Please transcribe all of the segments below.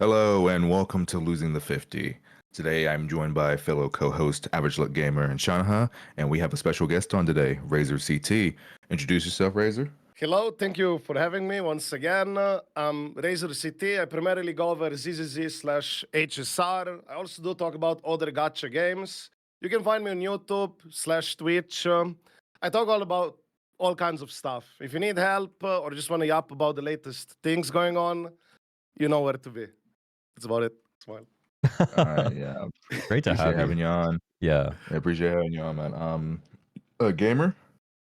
Hello and welcome to Losing the 50. Today I'm joined by fellow co-host Average Luck Gamer and Shanaha, and we have a special guest on today, Razor CT. Introduce yourself, Razor. Hello, thank you for having me once again. I'm Razor CT. I primarily go over ZZZ/HSR. I also do talk about other gacha games. You can find me on YouTube/Twitch. I talk all about all kinds of stuff. If you need help or just want to yap about the latest things going on, you know where to be. That's about it. Smile. Yeah, Great to appreciate have having you on. Yeah. I appreciate having you on, man. Gamer?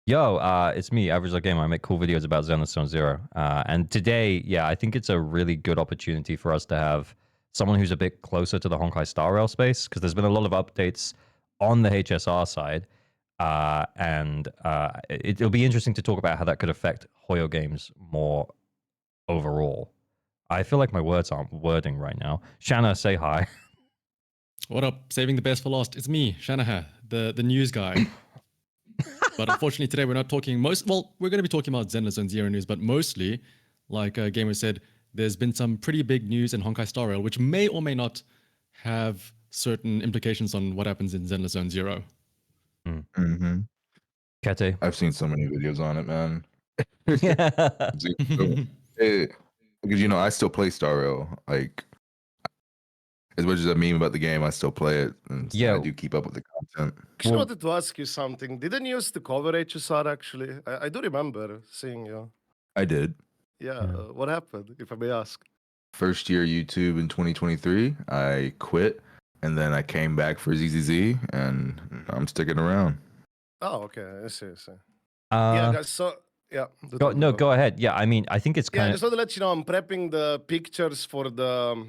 Yo, it's me, Average Luck Gamer. I make cool videos about Zenless Zone Zero. And today, I think it's a really good opportunity for us to have someone who's a bit closer to the Honkai Star Rail space, because there's been a lot of updates on the HSR side. It'll be interesting to talk about how that could affect Hoyo games more overall. I feel like my words aren't wording right now. Shanna, say hi. What up? Saving the best for last. It's me, Shanaha, the news guy. But unfortunately today we're not talking we're going to be talking about Zenless Zone Zero news, but mostly, like Gamer said, there's been some pretty big news in Honkai Star Rail, which may or may not have certain implications on what happens in Zenless Zone Zero. Mm-hmm. Kete. I've seen so many videos on it, man. Because I still play Star Rail. Like, as much as I meme about the game, I still play it, and I do keep up with the content. I wanted to ask you something. Didn't you used to cover HSR actually? I do remember seeing you. I did. Yeah. What happened, if I may ask? First year YouTube in 2023, I quit, and then I came back for ZZZ, and I'm sticking around. Oh, okay. I see. Yeah, guys. So, yeah. Go ahead. Yeah, I mean, I think it's kind of... just want to let you know, I'm prepping the pictures for the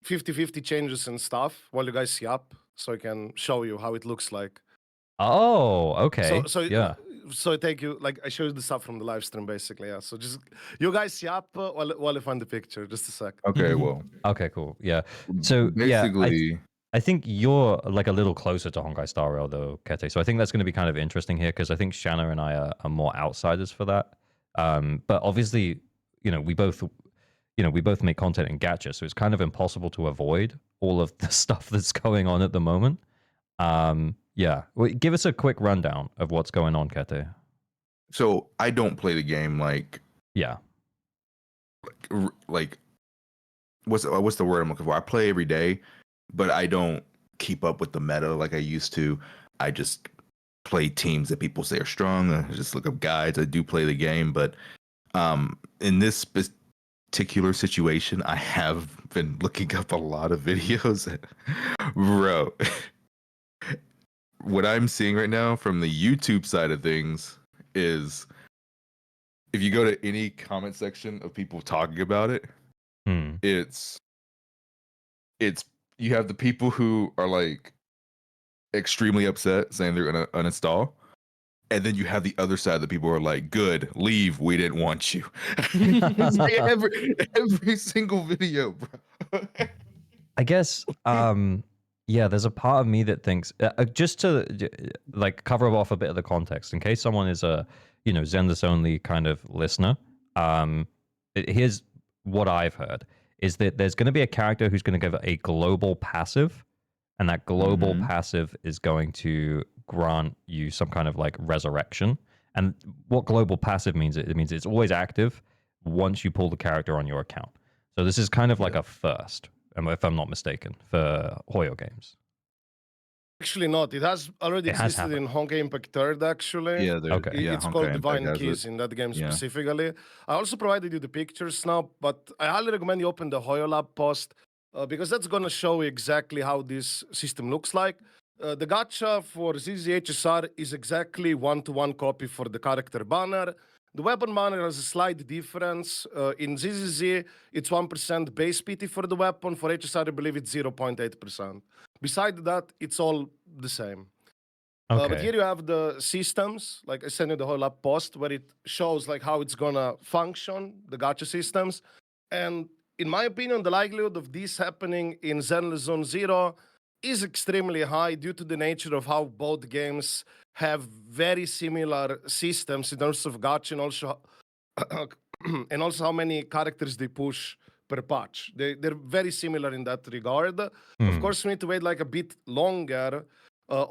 50-50 changes and stuff while you guys see up, so I can show you how it looks like. Oh, okay. So I take you, like, I show you the stuff from the live stream, basically. Yeah. So just you guys see up while I find the picture. Just a sec. Okay. Well. Okay. Cool. Yeah. So basically, I think you're like a little closer to Honkai Star Rail though, Kete. So I think that's going to be kind of interesting here, because I think Shanna and I are more outsiders for that. But obviously, we both make content in Gacha, so it's kind of impossible to avoid all of the stuff that's going on at the moment. Yeah. Well, give us a quick rundown of what's going on, Kete. So I don't play the game like what's the word I'm looking for? I play every day, but I don't keep up with the meta like I used to. I just play teams that people say are strong. I just look up guides. I do play the game, but in this particular situation, I have been looking up a lot of videos. Bro, what I'm seeing right now from the YouTube side of things is, if you go to any comment section of people talking about it, it's you have the people who are like extremely upset, saying they're gonna uninstall, and then you have the other side of the people who are like, "Good, leave. We didn't want you." It's like every single video, bro. I guess there's a part of me that thinks, just to like cover off a bit of the context, in case someone is a Zenless only kind of listener. Here's what I've heard is that there's going to be a character who's going to give a global passive, and that global passive is going to grant you some kind of like resurrection. And what global passive means, it means it's always active once you pull the character on your account. So this is kind of like a first, if I'm not mistaken, for Hoyo games. Actually not. It has already existed in Honkai Impact 3rd, actually. Yeah, it's Honkai called Divine Impact Keys in that game specifically. I also provided you the pictures now, but I highly recommend you open the Hoyo Lab post, because that's going to show you exactly how this system looks like. The gacha for ZZZ HSR is exactly one-to-one copy for the character banner. The weapon banner has a slight difference. In ZZZ, it's 1% base PT for the weapon. For HSR, I believe it's 0.8%. Besides that, it's all the same. But here you have the systems. Like I sent you the whole lab post where it shows like how it's gonna function, the gacha systems. And in my opinion, the likelihood of this happening in Zenless Zone Zero is extremely high due to the nature of how both games have very similar systems in terms of gacha, and also how many characters they push per patch. They're very similar in that regard. Of Hmm. course, we need to wait like a bit longer,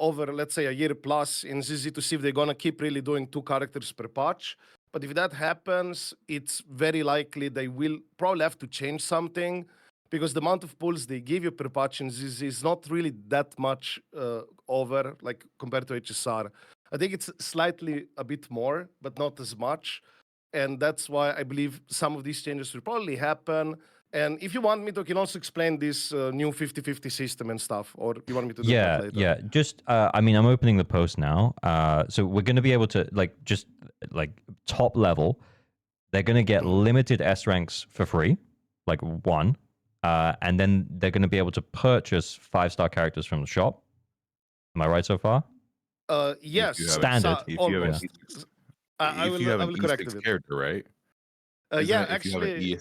over, let's say, a year plus in ZZ to see if they're going to keep really doing 2 characters per patch. But if that happens, it's very likely they will probably have to change something, because the amount of pulls they give you per patch in ZZ is not really that much over, like compared to HSR. I think it's slightly a bit more, but not as much. And that's why I believe some of these changes will probably happen. And if you want me to, I can also explain this new 50-50 system and stuff, or you want me to do that later? Yeah. Just, I mean, I'm opening the post now. So we're going to be able to, like, just like top level, they're going to get limited S ranks for free, like 1. And then they're going to be able to purchase 5-star characters from the shop. Am I right so far? Yes. Standard. If you have an Almost. I if you have I an will correct E6 it. character, right? Yeah, If you have an actually,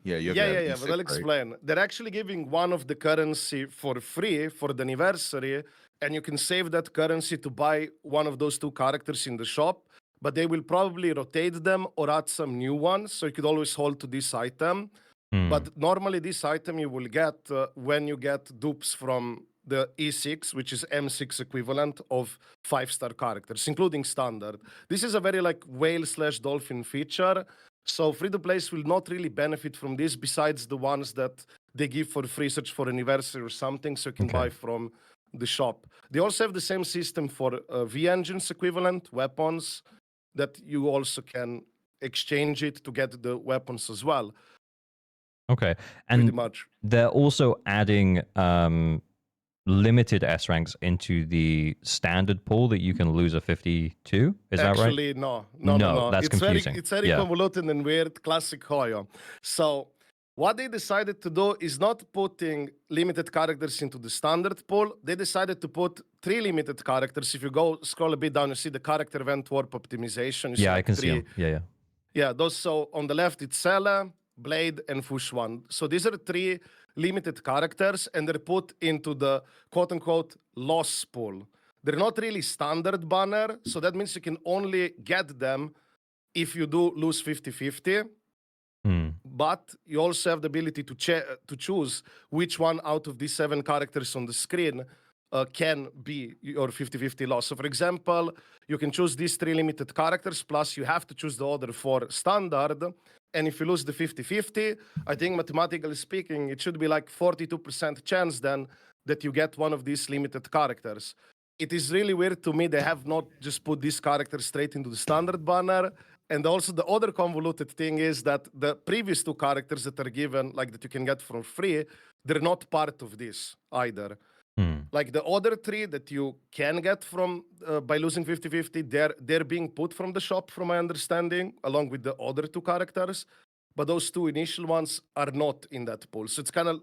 yeah, you have to have yeah. E6, But I'll right? explain. They're actually giving one of the currency for free for the anniversary, and you can save that currency to buy one of those 2 characters in the shop. But they will probably rotate them or add some new ones, so you could always hold to this item. Hmm. But normally, this item you will get when you get dupes from the E6, which is M6 equivalent of 5-star characters, including standard. This is a very like whale/dolphin feature. So free-to-plays will not really benefit from this, besides the ones that they give for free, such for anniversary or something, so you can buy from the shop. They also have the same system for V-Engines equivalent weapons, that you also can exchange it to get the weapons as well. Okay. Pretty And much. they're also adding limited S ranks into the standard pool that you can lose a 52. Is that right? Actually, no. That's confusing. It's very convoluted and weird, classic Hoyo. So what they decided to do is not putting limited characters into the standard pool. They decided to put 3 limited characters. If you go scroll a bit down, you see the character event warp optimization. You see Yeah, I like can 3. see them. Yeah. Yeah, those. So on the left, it's Sela, Blade, and Fushwan. So these are 3 limited characters, and they're put into the quote-unquote loss pool. They're not really standard banner, so that means you can only get them if you do lose 50-50. But you also have the ability to choose which one out of these 7 characters on the screen can be your 50-50 loss. So for example, you can choose these 3 limited characters, plus you have to choose the other 4 standard. And if you lose the 50-50, I think mathematically speaking, it should be like 42% chance then that you get one of these limited characters. It is really weird to me they have not just put this character straight into the standard banner. And also the other convoluted thing is that the previous 2 characters that are given, like that you can get for free, they're not part of this either. Like the other 3 that you can get from by losing 50-50, they're being put from the shop, from my understanding, along with the other 2 characters. But those 2 initial ones are not in that pool. So it's kind of,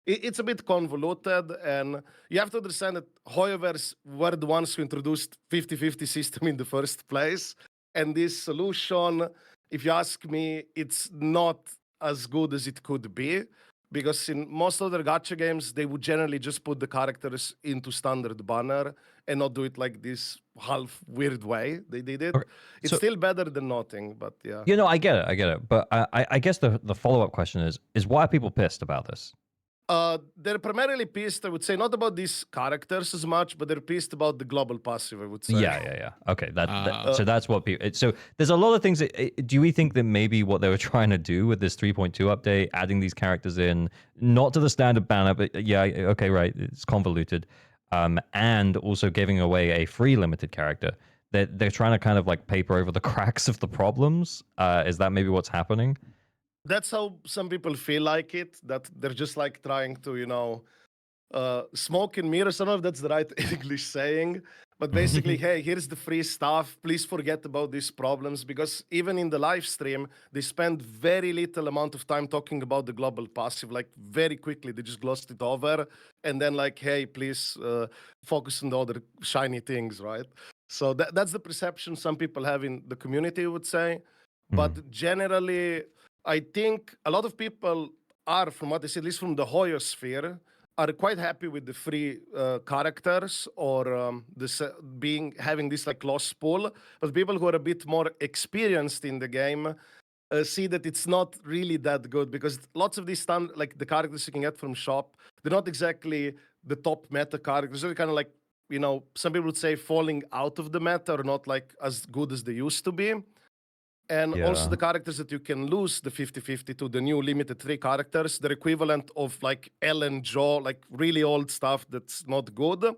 it's a bit convoluted, and you have to understand that Hoyoverse were the ones who introduced 50-50 system in the first place. And this solution, if you ask me, it's not as good as it could be. Because in most other gacha games, they would generally just put the characters into standard banner and not do it like this half weird way they did it. Okay, It's so- still better than nothing, but yeah. You know, I get it. But I guess the follow-up question is why are people pissed about this? They're primarily pissed, I would say, not about these characters as much, but they're pissed about the global passive, I would say. Yeah. Okay, so that's what people. So there's a lot of things. Do we think that maybe what they were trying to do with this 3.2 update, adding these characters in, not to the standard banner, but yeah, okay, right, it's convoluted, and also giving away a free limited character. They're trying to kind of like paper over the cracks of the problems. Is that maybe what's happening? That's how some people feel like it, that they're just like trying to, smoke and mirrors. I don't know if that's the right English saying, but basically, hey, here's the free stuff. Please forget about these problems, because even in the live stream, they spend very little amount of time talking about the global passive. Like very quickly, they just glossed it over, and then like, hey, please focus on the other shiny things, right? So that's the perception some people have in the community, I would say. But generally, I think a lot of people are, from what I see, at least from the Hoyo sphere, are quite happy with the free characters or having this like lost pool. But people who are a bit more experienced in the game, see that it's not really that good because lots of these like the characters you can get from shop, they're not exactly the top meta characters. They're kind of like, some people would say falling out of the meta or not like as good as they used to be. And also Yeah. the characters that you can lose the 50-50 to the new limited 3 characters, they're equivalent of like Ellen Joe, like really old stuff that's not good.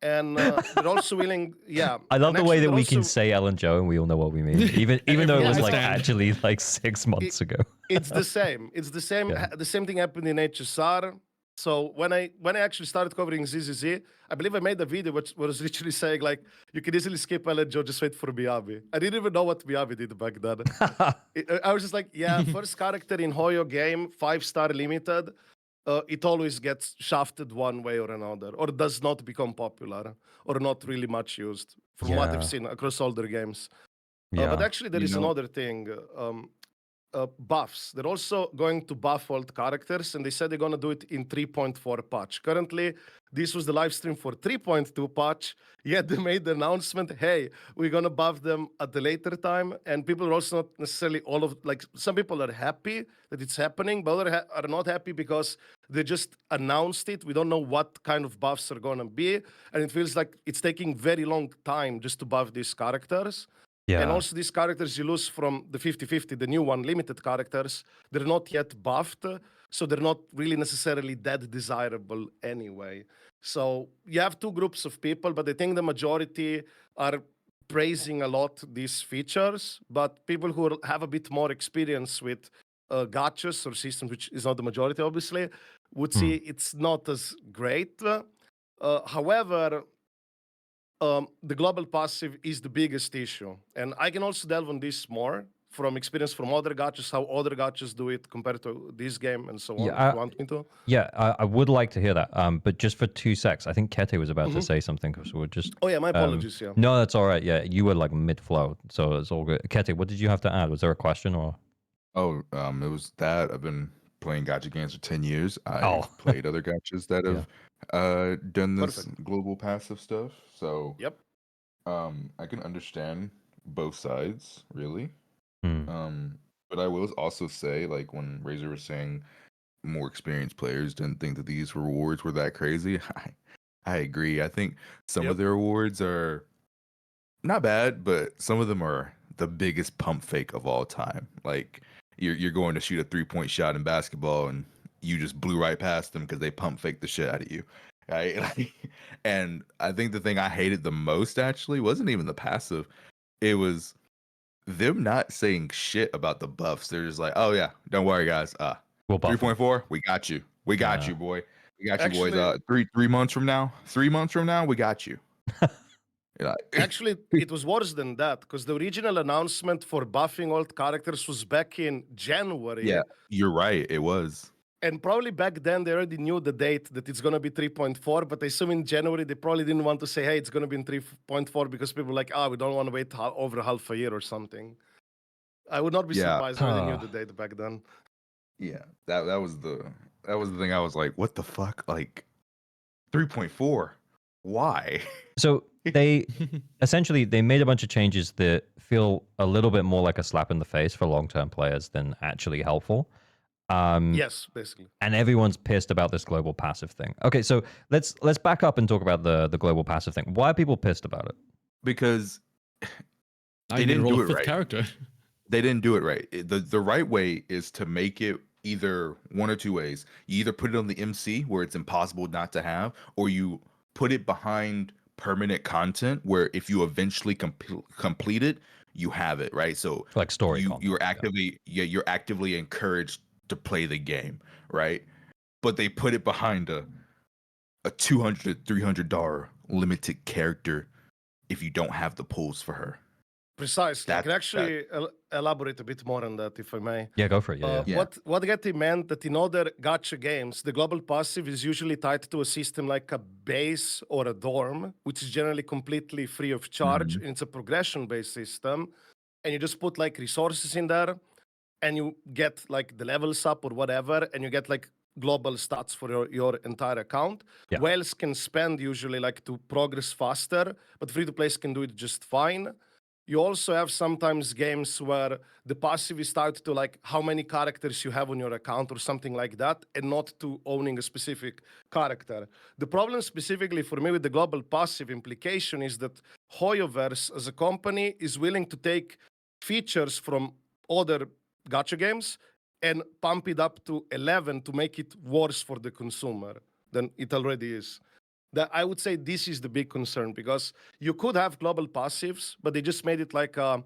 And they're also willing, yeah. I love and the way actually that they're we can also- say Ellen Joe and we all know what we mean, even though it Everyone was like understand. actually like 6 months ago. It's the same. It's the same. Yeah. The same thing happened in HSR. So when I actually started covering ZZZ, I believe I made a video which was literally saying like you can easily skip Ellen Joe, just wait for Miyabi. I didn't even know what Miyabi did back then. I was just like, yeah, first character in Hoyo game, 5-star limited. It always gets shafted one way or another, or does not become popular, or not really much used from what Yeah. I've seen across all their games. Yeah. But actually, there is another thing. Buffs. They're also going to buff old characters, and they said they're going to do it in 3.4 patch. Currently, this was the live stream for 3.2 patch, yet they made the announcement, hey, we're going to buff them at the later time, and people are also not necessarily some people are happy that it's happening, but others are not happy because they just announced it. We don't know what kind of buffs are going to be, and it feels like it's taking very long time just to buff these characters. Yeah. And also these characters you lose from the 50-50, the new one, limited characters, they're not yet buffed, so they're not really necessarily that desirable anyway. So you have 2 groups of people, but I think the majority are praising a lot these features, but people who have a bit more experience with gachas or systems, which is not the majority, obviously, would see it's not as great. However, the global passive is the biggest issue. And I can also delve on this more from experience from other gachas, how other gachas do it compared to this game and so on, Yeah, if you want me to. Yeah, I would like to hear that. But just for 2 secs, I think Kete was about to say something, so we'll just... Oh, yeah, my apologies, yeah. No, that's all right. Yeah, you were like mid-flow, so it's all good. Kete, what did you have to add? Was there a question or... Oh, it was that I've been playing gacha games for 10 years. I've Oh. played other gachas that have done this Perfect. global passive stuff. So Yep. I can understand both sides, really. Hmm. But I will also say, like when Razor was saying more experienced players didn't think that these rewards were that crazy. I agree. I think some of their rewards are not bad, but some of them are the biggest pump fake of all time. Like you're going to shoot a 3-point shot in basketball and you just blew right past them because they pump fake the shit out of you. Right? Like, and I think the thing I hated the most actually wasn't even the passive. It was them not saying shit about the buffs. They're just like, oh yeah, don't worry guys. We'll buff 3.4, we got you. We got you, boy. We got you, Actually- boys. 3 months from now, 3 months from now, we got you. Yeah. Actually, it was worse than that because the original announcement for buffing old characters was back in January. Yeah, you're right. It was. And probably back then they already knew the date that it's going to be 3.4, but I assume in January they probably didn't want to say, hey, it's going to be in 3.4 because people were like, we don't want to wait over half a year or something. I would not be surprised. I already knew the date back then. Yeah, that was the thing. I was like, what the fuck? Like 3.4. Why? So they essentially they made a bunch of changes that feel a little bit more like a slap in the face for long-term players than actually helpful. Yes, basically. And everyone's pissed about this global passive thing. Okay, so let's back up and talk about the global passive thing. Why are people pissed about it? Because Now they you need to didn't roll do a it fifth right. character. They didn't do it right. The right way is to make it either one or two ways. You either put it on the MC where it's impossible not to have, or you put it behind permanent content where if you eventually complete it, you have it, right? So Like story content, you're actively encouraged to play the game, right? But they put it behind a $200 to $300 limited character if you don't have the pulls for her. Precisely. I can actually elaborate a bit more on that, if I may. Yeah, go for it. Yeah. What Getty meant that in other gacha games, the global passive is usually tied to a system like a base or a dorm, which is generally completely free of charge. And it's a progression-based system. And you just put like resources in there and you get like the levels up or whatever, and you get like global stats for your entire account. Yeah. Whales can spend usually like to progress faster, but free-to-plays can do it just fine. You also have sometimes games where the passive is tied to like how many characters you have on your account or something like that, and not to owning a specific character. The problem specifically for me with the global passive implication is that Hoyoverse as a company is willing to take features from other gacha games and pump it up to 11 to make it worse for the consumer than it already is. That I would say this is the big concern, because you could have global passives, but they just made it like a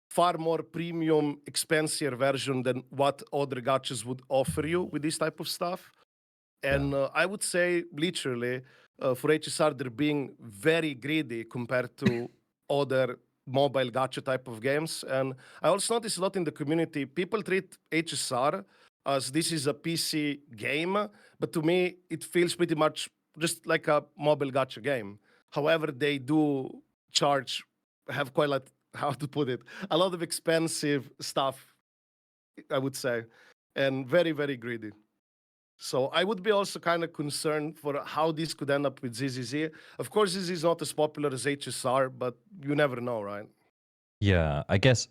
far more premium, expensive version than what other gachas would offer you with this type of stuff. And I would say, literally, for HSR, they're being very greedy compared to other mobile gacha type of games. And I also notice a lot in the community, people treat HSR as this is a PC game, but to me, it feels pretty much just like a mobile gacha game. However, they do have quite like, how to put it, a lot of expensive stuff, I would say, and very, very greedy. So I would be also kind of concerned for how this could end up with ZZZ. Of course, this is not as popular as HSR, but you never know, right? Yeah, I guess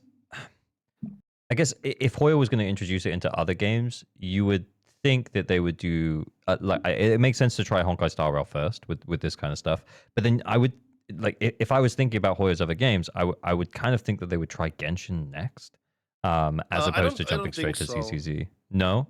if Hoyo was going to introduce it into other games, you would think that they would do it makes sense to try Honkai Star Rail first with this kind of stuff. But then I would like if I was thinking about Hoyo's other games, I would kind of think that they would try Genshin next, as opposed to jumping straight to ZZZ. No.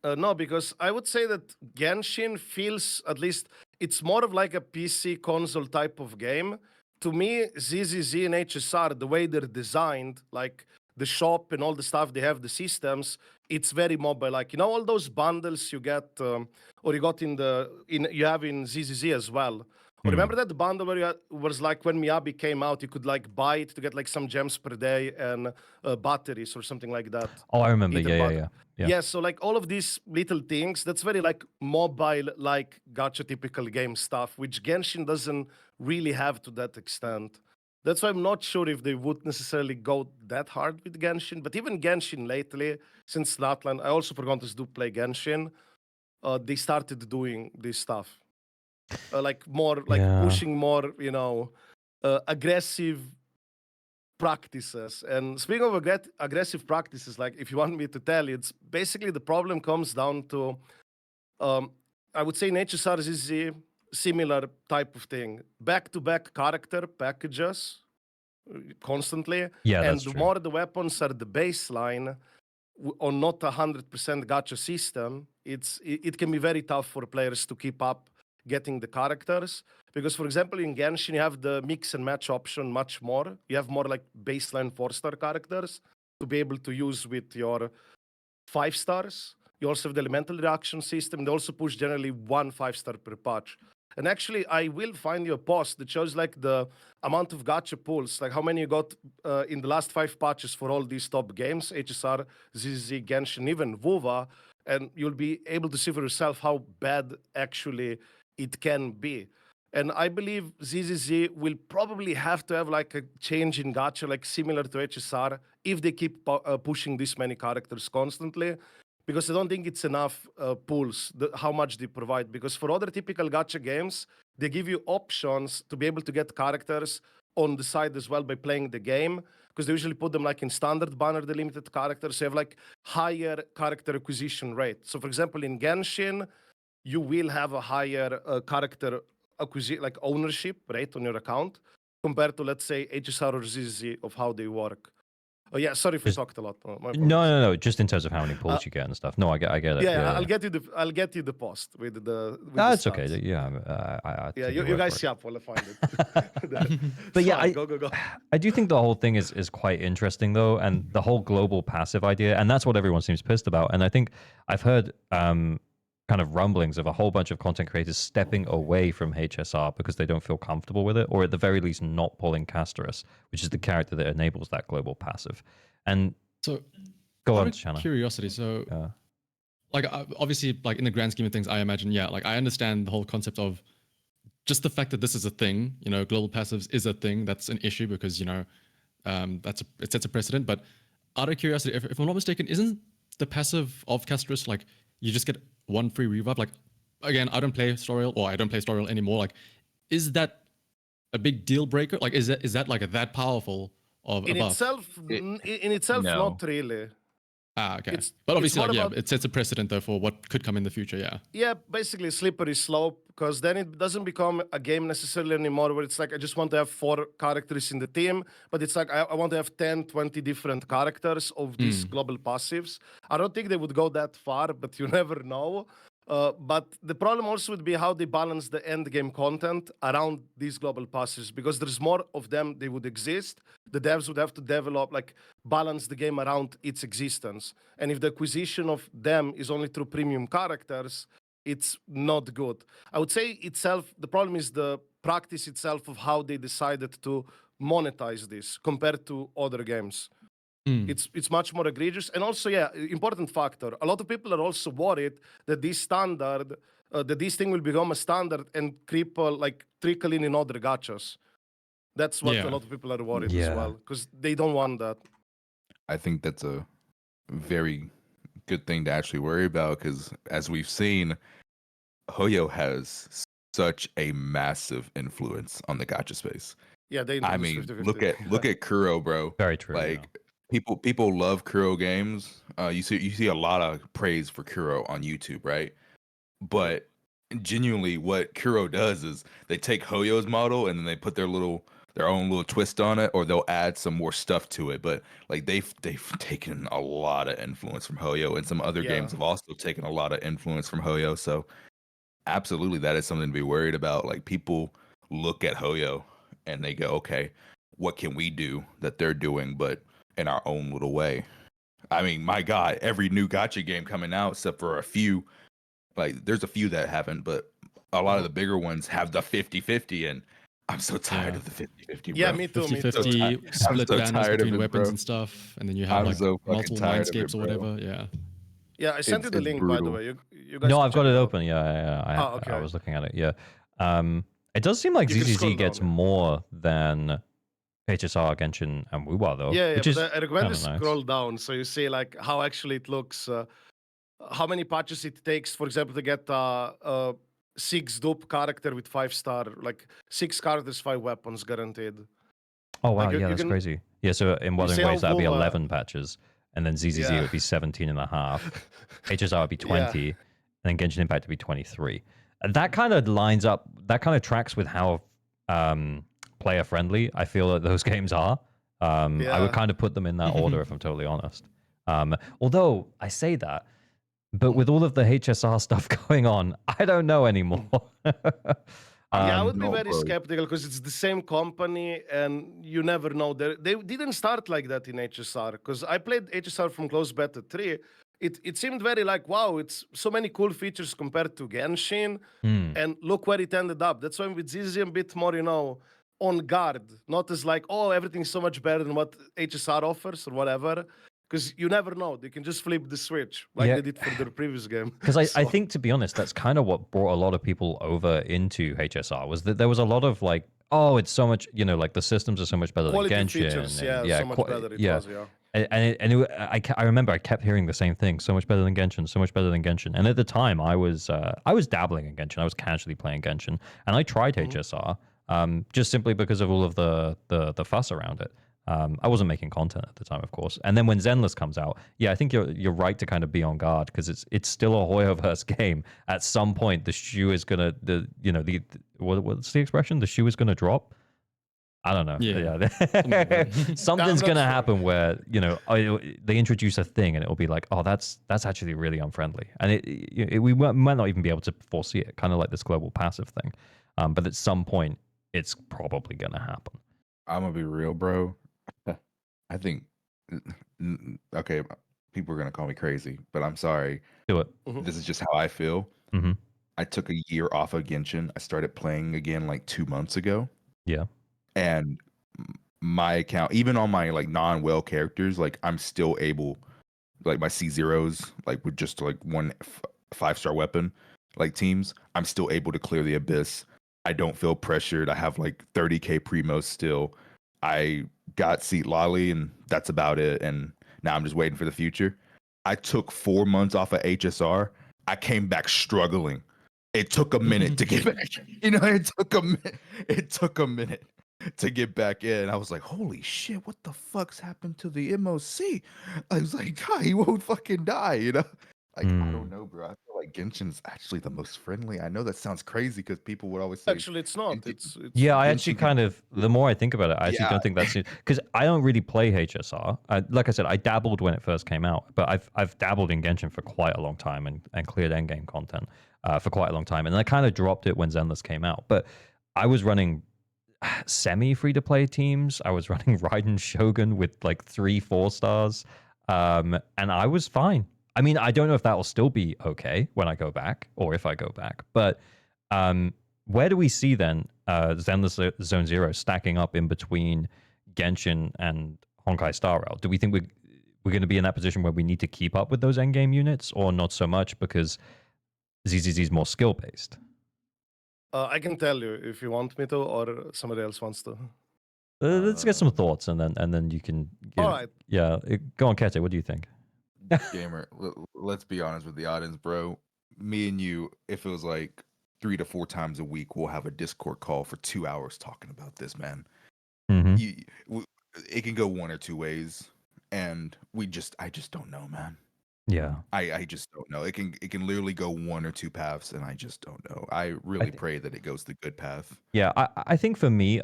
No, because I would say that Genshin feels, at least, it's more of like a PC console type of game. To me, ZZZ and HSR, the way they're designed, like the shop and all the stuff they have, the systems, it's very mobile. Like, you know, all those bundles you get, or you got you have in ZZZ as well. Or remember that bundle where was like when Miyabi came out, you could like buy it to get like some gems per day and batteries or something like that. Oh, I remember. Yeah. Yeah, so like all of these little things, that's very like mobile, like gacha typical game stuff, which Genshin doesn't really have to that extent. That's why I'm not sure if they would necessarily go that hard with Genshin. But even Genshin lately, since Flatland, I also forgot to play Genshin. They started doing this stuff, like more, like pushing more, you know, aggressive practices. And speaking of aggressive practices, like if you want me to tell you, it's basically the problem comes down to, I would say in HSR is a similar type of thing. Back-to-back character packages constantly. Yeah, and that's the true. more the weapons are the baseline on not 100% gacha system, it can be very tough for players to keep up getting the characters. Because, for example, in Genshin, you have the mix and match option much more. You have more like baseline 4-star characters to be able to use with your 5 stars. You also have the elemental reaction system. They also push generally 1 5-star per patch. And actually, I will find you a post that shows like the amount of gacha pulls, like how many you got in the last 5 patches for all these top games, HSR, ZZZ, Genshin, even WoWa, and you'll be able to see for yourself how bad actually it can be. And I believe ZZZ will probably have to have like a change in gacha, like similar to HSR, if they keep pushing this many characters constantly. Because I don't think it's enough pools, how much they provide. Because for other typical gacha games, they give you options to be able to get characters on the side as well by playing the game. Because they usually put them like in standard banner delimited characters. So you have like higher character acquisition rate. So for example, in Genshin, you will have a higher character like ownership rate on your account compared to, let's say, HSR or ZZZ of how they work. Oh yeah, sorry if we talked a lot. No. Just in terms of how many pulls you get and stuff. No, I get it. Yeah, I'll get you the post with the. With That's the okay. stats. Yeah, Yeah, you guys see up while I find it. But yeah, go. I do think the whole thing is quite interesting though, and the whole global passive idea, and that's what everyone seems pissed about. And I think I've heard kind of rumblings of a whole bunch of content creators stepping away from HSR because they don't feel comfortable with it, or at the very least not pulling castorice, which is the character that enables that global passive. And so go out on, of Shanaha. curiosity, so like obviously, like in the grand scheme of things, I imagine, yeah, like I understand the whole concept of just the fact that this is a thing, you know, global passives is a thing that's an issue because, you know, it sets a precedent. But out of curiosity, if I'm not mistaken, isn't the passive of castorice like you just get 1 free revive? Like, again, I don't play Star Rail, or I don't play Star Rail anymore. Like, is that a big deal breaker? Like, is that like that powerful of a In buff? itself, in itself, No. not really. Ah, okay. It's- But it's obviously, more like, yeah, about- it sets a precedent though for what could come in the future. Yeah. Yeah, basically slippery slope, because then it doesn't become a game necessarily anymore where it's like I just want to have 4 characters in the team, but it's like I want to have 10, 20 different characters of these global passives. I don't think they would go that far, but you never know. But the problem also would be how they balance the end game content around these global passives, because there's more of them, they would exist. The devs would have to develop, like, balance the game around its existence. And if the acquisition of them is only through premium characters, it's not good. I would say itself, the problem is the practice itself of how they decided to monetize this compared to other games. It's much more egregious. And also, yeah, important factor. A lot of people are also worried that this standard, that this thing will become a standard and trickle in other gachas. That's what Yeah. a lot of people are worried as Yeah. well, because they don't want that. I think that's a very good thing to actually worry about because, as we've seen, Hoyo has such a massive influence on the gacha space. Yeah, they I introduced mean, 50-50. look at Kuro, bro. Very true. Like people love Kuro games. You see a lot of praise for Kuro on YouTube, right? But genuinely, what Kuro does is they take Hoyo's model and then they put their own little twist on it, or they'll add some more stuff to it. But like they've taken a lot of influence from Hoyo, and some other games have also taken a lot of influence from Hoyo. So absolutely, that is something to be worried about. Like people look at Hoyo and they go, okay, what can we do that they're doing, but in our own little way? I mean, my God, every new gacha game coming out, except for a few, like there's a few that haven't, but a lot of the bigger ones have the 50-50, and I'm so tired of the 50-50, bro. Yeah, me too. 50-50 split so banners tired of between it, weapons bro. and stuff, and then you have I'm like so fucking multiple tired of it, mindscapes or bro. whatever. Yeah. Yeah, I sent you the It's link, by the brutal. way. You guys No, can I've got check it out. open. Yeah. Ah, okay. I was looking at it. Yeah. It does seem like You can scroll ZZZ gets down, yeah. more than HSR, Genshin, and Wuwa though. Yeah, which but is I recommend you kinda nice. scroll down so you see like how actually it looks, how many patches it takes, for example, to get a 6 dupe character with 5-star, like 6 characters, 5 weapons guaranteed. Oh wow, Like, you yeah, that's can- crazy. Yeah, so in see Wuthering how Waves that'd be Wuwa- 11 patches, and then ZZZ Yeah. would be 17 and a half. HSR would be 20, and then Genshin Impact would be 23. And that kind of lines up. That kind of tracks with how player friendly I feel that those games are. I would Yeah. kind of put them in that order if I'm totally honest. Although I say that, but with all of the HSR stuff going on, I don't know anymore. Yeah, I would be no, very bro. skeptical because it's the same company and you never know. They didn't start like that in HSR, because I played HSR from close beta 3. It seemed very like, wow, it's so many cool features compared to Genshin, and look where it ended up. That's why with ZZZ I'm a bit more, on guard, not as like, oh, everything's so much better than what HSR offers or whatever. Because you never know. They can just flip the switch like Yeah. they did for their previous game. Because I So- think, to be honest, that's kind of what brought a lot of people over into HSR, was that there was a lot of like, oh, it's so much, like the systems are so much better quality than Genshin. features, and, so much better it was, yeah. I remember I kept hearing the same thing, so much better than Genshin, so much better than Genshin. And at the time, I was dabbling in Genshin. I was casually playing Genshin, and I tried HSR just simply because of all of the fuss around it. I wasn't making content at the time, of course. And then when Zenless comes out, yeah, I think you're right to kind of be on guard, because it's still a Hoyoverse game. At some point, the shoe is gonna what's the expression? The shoe is gonna drop. I don't know. Yeah. Something's I'm not gonna sure. happen where they introduce a thing and it'll be like, oh, that's actually really unfriendly, and we might not even be able to foresee it. Kind of like this global passive thing, but at some point, it's probably gonna happen. I'm gonna be real, bro. I think, okay, people are gonna call me crazy, but I'm sorry. Do it. This is just how I feel. Mhm. I took a year off of Genshin. I started playing again like 2 months ago, Yeah. and my account, even on my like non-whale characters, like I'm still able, like my C0s, like with just like one 5-star weapon, like teams, I'm still able to clear the abyss. I don't feel pressured. I have like 30k primos still. I got Seat Lolly, and that's about it. And now I'm just waiting for the future. I took 4 months off of HSR. I came back struggling. it took a minute to get back. You know, it took a minute to get back in. I was like, holy shit, what the fuck's happened to the MOC? I was like, God, he won't fucking die, you know? Like, I don't know, bro. I feel like Genshin's actually the most friendly. I know that sounds crazy because people would always say Actually, it's not. Genshin- It's Yeah, I Genshin actually can- kind of, the more I think about it, I actually Yeah. don't think that's because I don't really play HSR. Like I said, I dabbled when it first came out, but I've dabbled in Genshin for quite a long time and cleared endgame content for quite a long time. And I kind of dropped it when Zenless came out. But I was running semi free to play teams. I was running Raiden Shogun with like 3-4 stars. And I was fine. I mean, I don't know if that will still be okay when I go back or if I go back, but where do we see then Zenless Zone Zero stacking up in between Genshin and Honkai Star Rail? Do we think we're going to be in that position where we need to keep up with those endgame units, or not so much because ZZZ is more skill based? I can tell you if you want me to, or somebody else wants to. Let's get some thoughts, and then you can. Give, All right. Yeah, go on, Kete. What do you think? Gamer, let's be honest with the audience, bro. Me and you, if it was like 3 to 4 times a week, we'll have a Discord call for 2 hours talking about this, man. Mm-hmm. It can go one or two ways, and I just don't know, man. Yeah, I just don't know. It can literally go one or two paths, and I just don't know. I really pray that it goes the good path. yeah. I think for me,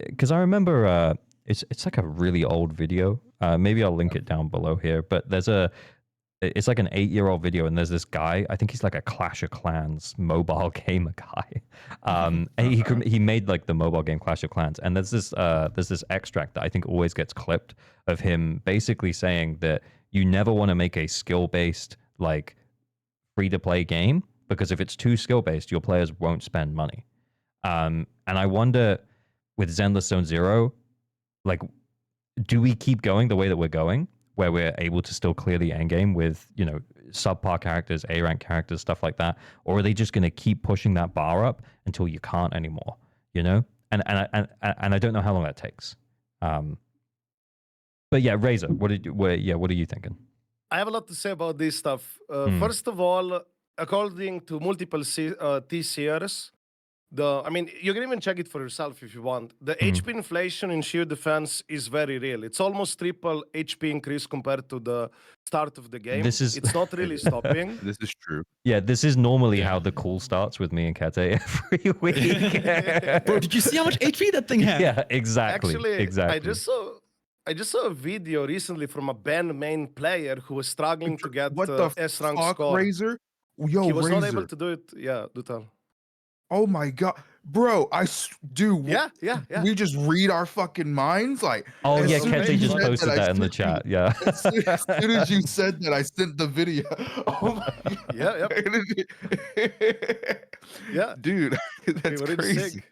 because I remember it's like a really old video. Maybe I'll link it down below here. But it's like an 8-year-old video, and there's this guy. I think he's like a Clash of Clans mobile gamer guy. And he made like the mobile game Clash of Clans, and there's this extract that I think always gets clipped of him basically saying that you never want to make a skill-based like free-to-play game, because if it's too skill-based, your players won't spend money. And I wonder with Zenless Zone Zero, like, do we keep going the way that we're going, where we're able to still clear the end game with, you know, subpar characters, A rank characters, stuff like that, or are they just going to keep pushing that bar up until you can't anymore? You know, and I don't know how long that takes. But yeah, Razor, what are you thinking? I have a lot to say about this stuff. Hmm. First of all, according to multiple TCRs, I mean, you can even check it for yourself if you want. The HP inflation in sheer defense is very real. It's almost triple HP increase compared to the start of the game. It's not really stopping. This is true. Yeah, this is normally how the call starts with me and Kete every week. Bro, did you see how much HP that thing had? Yeah, exactly. Actually, exactly. I just saw a video recently from a band main player who was struggling to get What the S rank fuck, score. Razor? Yo, He was Razor. not able to do it. Yeah, do tell. Oh my god, bro! Dude. Yeah. We just read our fucking minds, like. Oh as yeah, soon as Kete you just said posted I that in the sent you- chat. Yeah. As soon as you said that, I sent the video. Oh my god. Yeah. Dude, that's We were in crazy. sync.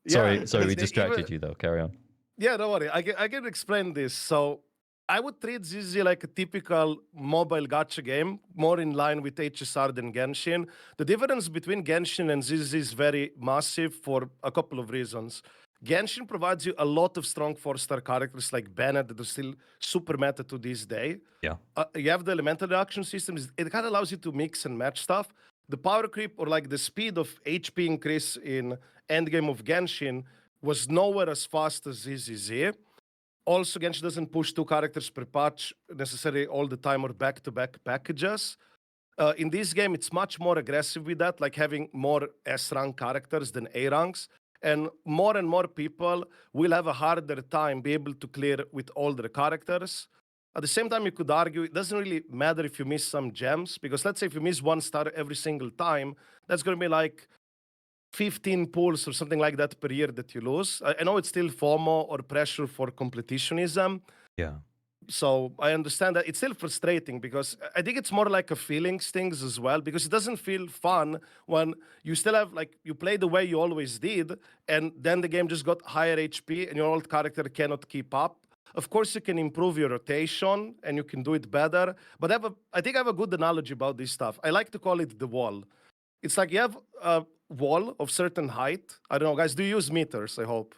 Sorry, Yeah, we they distracted even- you though. Carry on. Yeah, don't worry. I can explain this. So I would treat ZZ like a typical mobile gacha game, more in line with HSR than Genshin. The difference between Genshin and ZZ is very massive for a couple of reasons. Genshin provides you a lot of strong 4-star characters like Bennett that are still super meta to this day. Yeah. You have the elemental reaction systems. It kind of allows you to mix and match stuff. The power creep or like the speed of HP increase in endgame of Genshin was nowhere as fast as ZZZ. Also, Genshin doesn't push 2 characters per patch necessarily all the time or back-to-back packages. In this game, it's much more aggressive with that, like having more S-rank characters than A-ranks. And more people will have a harder time be able to clear with all their characters. At the same time, you could argue it doesn't really matter if you miss some gems, because let's say if you miss 1 star every single time, that's going to be like 15 pulls or something like that per year that you lose. I know it's still FOMO or pressure for competitionism. Yeah. So I understand that it's still frustrating, because I think it's more like a feelings things as well, because it doesn't feel fun when you still have, like, you play the way you always did, and then the game just got higher HP and your old character cannot keep up. Of course, you can improve your rotation and you can do it better, but I think I have a good analogy about this stuff. I like to call it the wall. It's like you have wall of certain height. I don't know, guys. Do you use meters? I hope.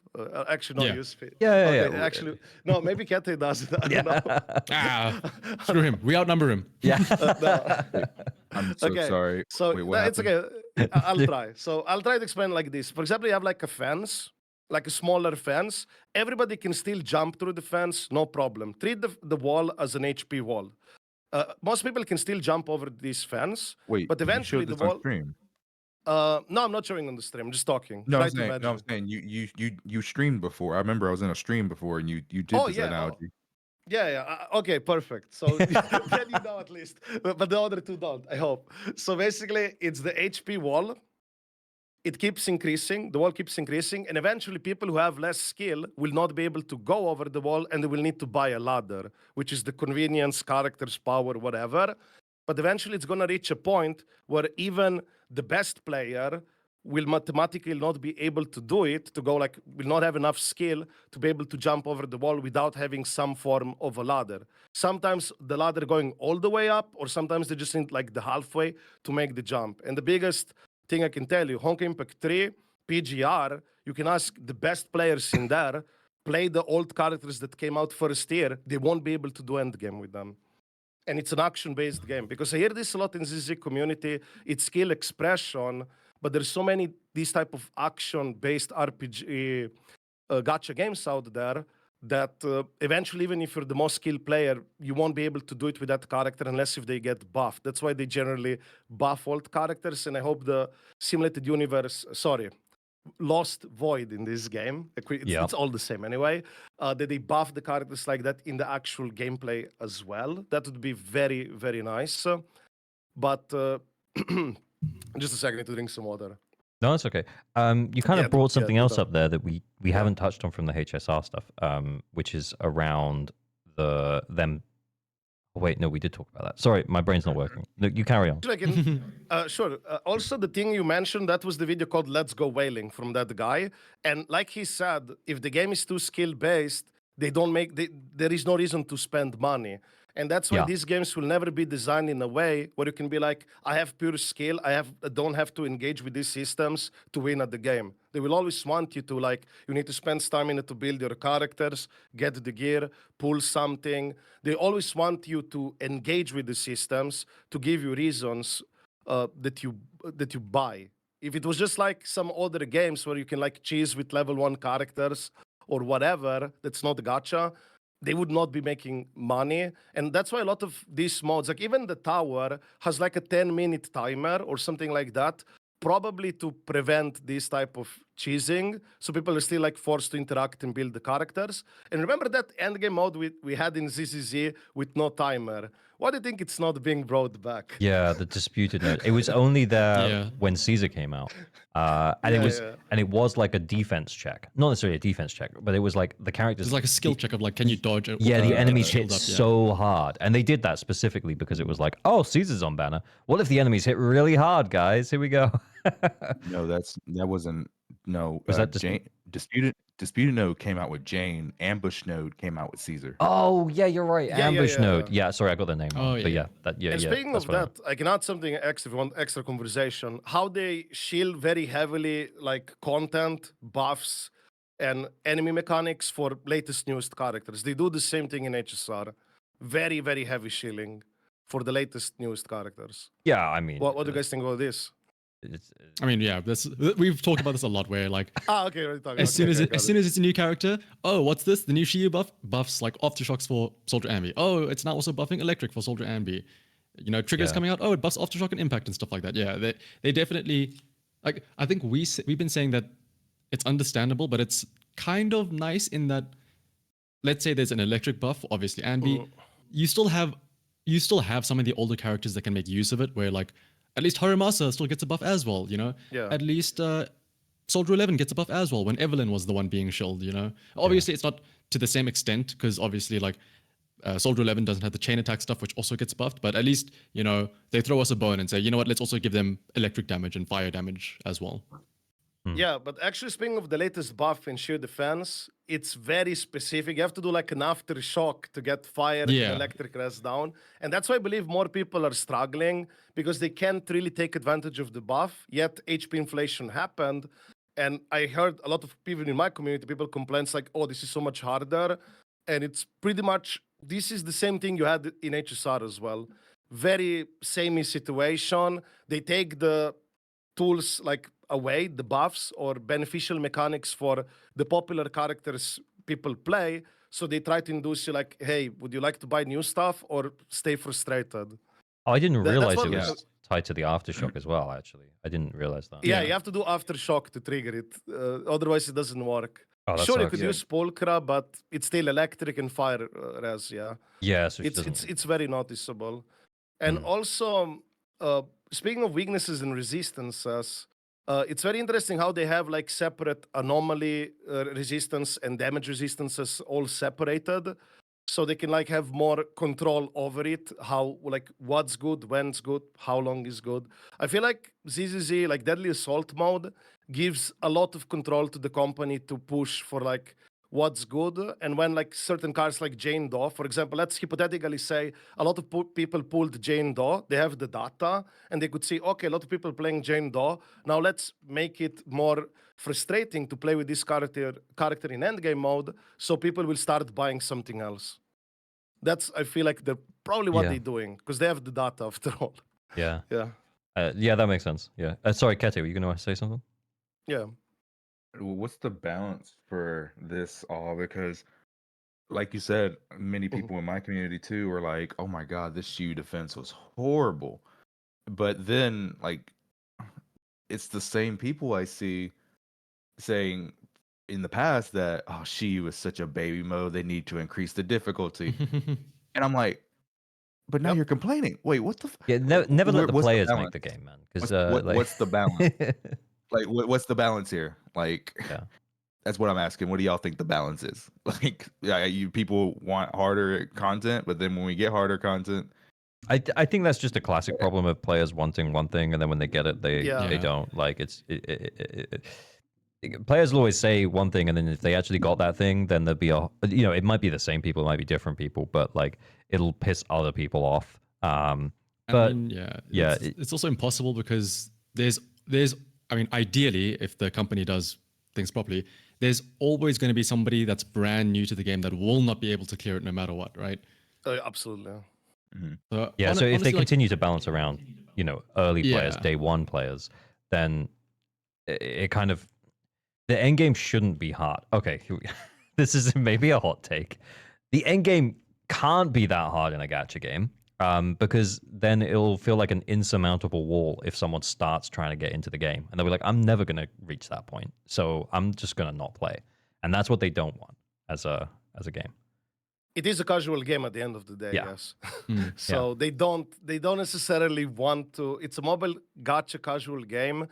Actually, no. Yeah. Use feet. Yeah, Okay, yeah. actually, no. Maybe Kete does it. I don't know. Screw him. We outnumber him. Yeah. No. I'm so Okay, sorry. So Wait, what it's happened? okay. I'll try. So I'll try to explain like this. For example, you have like a fence, like a smaller fence. Everybody can still jump through the fence, no problem. Treat the wall as an HP wall. Most people can still jump over this fence, Wait, but you eventually showed the this on wall. stream. No, I'm not showing on the stream. I'm just talking. No, Try I'm to saying, imagine. no, I'm saying you streamed before. I remember I was in a stream before, and you did Oh, this yeah, analogy. Yeah. Okay, perfect. So then you know at least, but the other two don't. I hope. So basically, it's the HP wall. It keeps increasing. The wall keeps increasing, and eventually, people who have less skill will not be able to go over the wall, and they will need to buy a ladder, which is the convenience, characters, power, whatever. But eventually, it's gonna reach a point where even the best player will mathematically not be able to do it, to go like, will not have enough skill to be able to jump over the wall without having some form of a ladder. Sometimes the ladder going all the way up, or sometimes they just need like the halfway to make the jump. And the biggest thing I can tell you, Honkai Impact 3, PGR, you can ask the best players in there, play the old characters that came out first year, they won't be able to do endgame with them. And it's an action-based game. Because I hear this a lot in ZZ community, it's skill expression, but there's so many these type of action-based RPG gacha games out there that eventually, even if you're the most skilled player, you won't be able to do it with that character unless if they get buffed. That's why they generally buff old characters, and I hope the simulated universe, Lost Void in this game, it's all the same anyway, that they buff the characters like that in the actual gameplay as well. That would be very, very nice. But just a second to drink some water. No, it's okay. You kind of brought something else do up there that we haven't touched on from the HSR stuff, which is around them. Oh, wait, no, we did talk about that. Sorry, my brain's not working. No, you carry on. Sure. Also, the thing you mentioned, that was the video called Let's Go Whaling from that guy. And like he said, if the game is too skill-based, there is no reason to spend money. And that's why these games will never be designed in a way where you can be like, I have pure skill, I don't have to engage with these systems to win at the game. They will always want you to, like, you need to spend stamina to build your characters, get the gear, pull something. They always want you to engage with the systems to give you reasons that you buy. If it was just like some other games where you can like cheese with level 1 characters or whatever, that's not gacha, they would not be making money. And that's why a lot of these mods, like even the tower, has like a 10-minute timer or something like that, probably to prevent this type of cheesing. So people are still like forced to interact and build the characters. And remember that endgame mode we had in ZZZ with no timer? Why do you think it's not being brought back? Yeah, the disputed note. It was only there when Caesar came out, and it was like a defense check, not necessarily a defense check, but it was like the characters. It's like a skill check of like, can you dodge? Yeah, the enemies hit so hard, and they did that specifically because it was like, oh, Caesar's on banner. What if the enemies hit really hard, guys? Here we go. No, that wasn't. No, was that disputed node came out with Jane. Ambush node came out with Caesar. Oh yeah, you're right. Ambush node. Yeah, sorry, I got the name wrong. Oh, but yeah. And speaking of that, I can add something extra if you want extra conversation. How they shield very heavily like content, buffs, and enemy mechanics for latest newest characters. They do the same thing in HSR. Very, very heavy shielding for the latest newest characters. Yeah, I mean, what do you guys think about this? I mean, yeah, we've talked about this a lot. Where like, okay, as soon as it's a new character, oh, what's this? The new Shiyu buffs like aftershocks for Soldier Anby. Oh, it's now also buffing electric for Soldier Anby. You know, triggers coming out. Oh, it buffs aftershock and impact and stuff like that. Yeah, they definitely like. I think we've been saying that it's understandable, but it's kind of nice in that. Let's say there's an electric buff, obviously Anby. You still have some of the older characters that can make use of it. Where like. At least Haramasa still gets a buff as well, you know? Yeah. At least Soldier 11 gets a buff as well when Evelyn was the one being shilled, you know? Obviously, it's not to the same extent because obviously, like, Soldier 11 doesn't have the chain attack stuff, which also gets buffed. But at least, you know, they throw us a bone and say, you know what, let's also give them electric damage and fire damage as well. Yeah, but actually, speaking of the latest buff in sheer defense, it's very specific. You have to do like an aftershock to get fire and Yeah. electric res down. And that's why I believe more people are struggling because they can't really take advantage of the buff. Yet HP inflation happened. And I heard a lot of people in my community, people complain like, oh, this is so much harder. And it's pretty much, this is the same thing you had in HSR as well. Very samey situation. They take the tools like away, the buffs or beneficial mechanics for the popular characters people play. So they try to induce you like, hey, would you like to buy new stuff or stay frustrated? Oh, I didn't That's realize what- it Yeah. was tied to the aftershock as well. Actually, I didn't realize that. Yeah, Yeah. you have to do aftershock to trigger it. Otherwise, it doesn't work. Oh, that Sure, you sucks. could Yeah. use Pulchra, but it's still electric and fire res, yeah. Yeah, so she It's doesn't. it's very noticeable. And Mm. also, speaking of weaknesses and resistances, it's very interesting how they have like separate anomaly resistance and damage resistances all separated, so they can like have more control over it. How like what's good, when's good, how long is good. I feel like ZZZ like Deadly Assault mode gives a lot of control to the company to push for like what's good. And when like certain cards like Jane Doe, for example, let's hypothetically say a lot of people pulled Jane Doe, they have the data and they could see, okay, a lot of people playing Jane Doe. Now let's make it more frustrating to play with this character in endgame mode, so people will start buying something else. That's, I feel like they're probably what Yeah. they're doing because they have the data after all. Yeah. Yeah. Yeah, that makes sense. Yeah. Sorry, Kete, were you going to say something? Yeah. What's the balance for this all? Because, like you said, many people in my community too were like, "Oh my god, this Shu defense was horrible," but then like, it's the same people I see saying in the past that, "Oh, Shu was such a baby mode. They need to increase the difficulty," and I'm like, "But now Yep. you're complaining. Wait, what the? Yeah, never let the what's players make balance? the game, man. Because What's the balance? Like, what's the balance here? Like, Yeah. that's what I'm asking. What do y'all think the balance is? Like, yeah, you people want harder content, but then when we get harder content, I think that's just a classic problem of players wanting one thing and then when they get it, they Yeah. don't. Like players will always say one thing and then if they actually got that thing, then there'll be it might be the same people, it might be different people, but like it'll piss other people off. But I mean, yeah, yeah, it's also impossible because there's I mean, ideally, if the company does things properly, there's always going to be somebody that's brand new to the game that will not be able to clear it no matter what, right? Absolutely. So, yeah, so if honestly, they continue to balance around, early players, Yeah. day one players, then it kind of the end game shouldn't be hard. Okay, this is maybe a hot take. The end game can't be that hard in a gacha game, because then it'll feel like an insurmountable wall if someone starts trying to get into the game, and they'll be like, "I'm never gonna reach that point, so I'm just gonna not play." And that's what they don't want as a game. It is a casual game at the end of the day, Yeah. yes. Mm. So they don't necessarily want to. It's a mobile gacha casual game,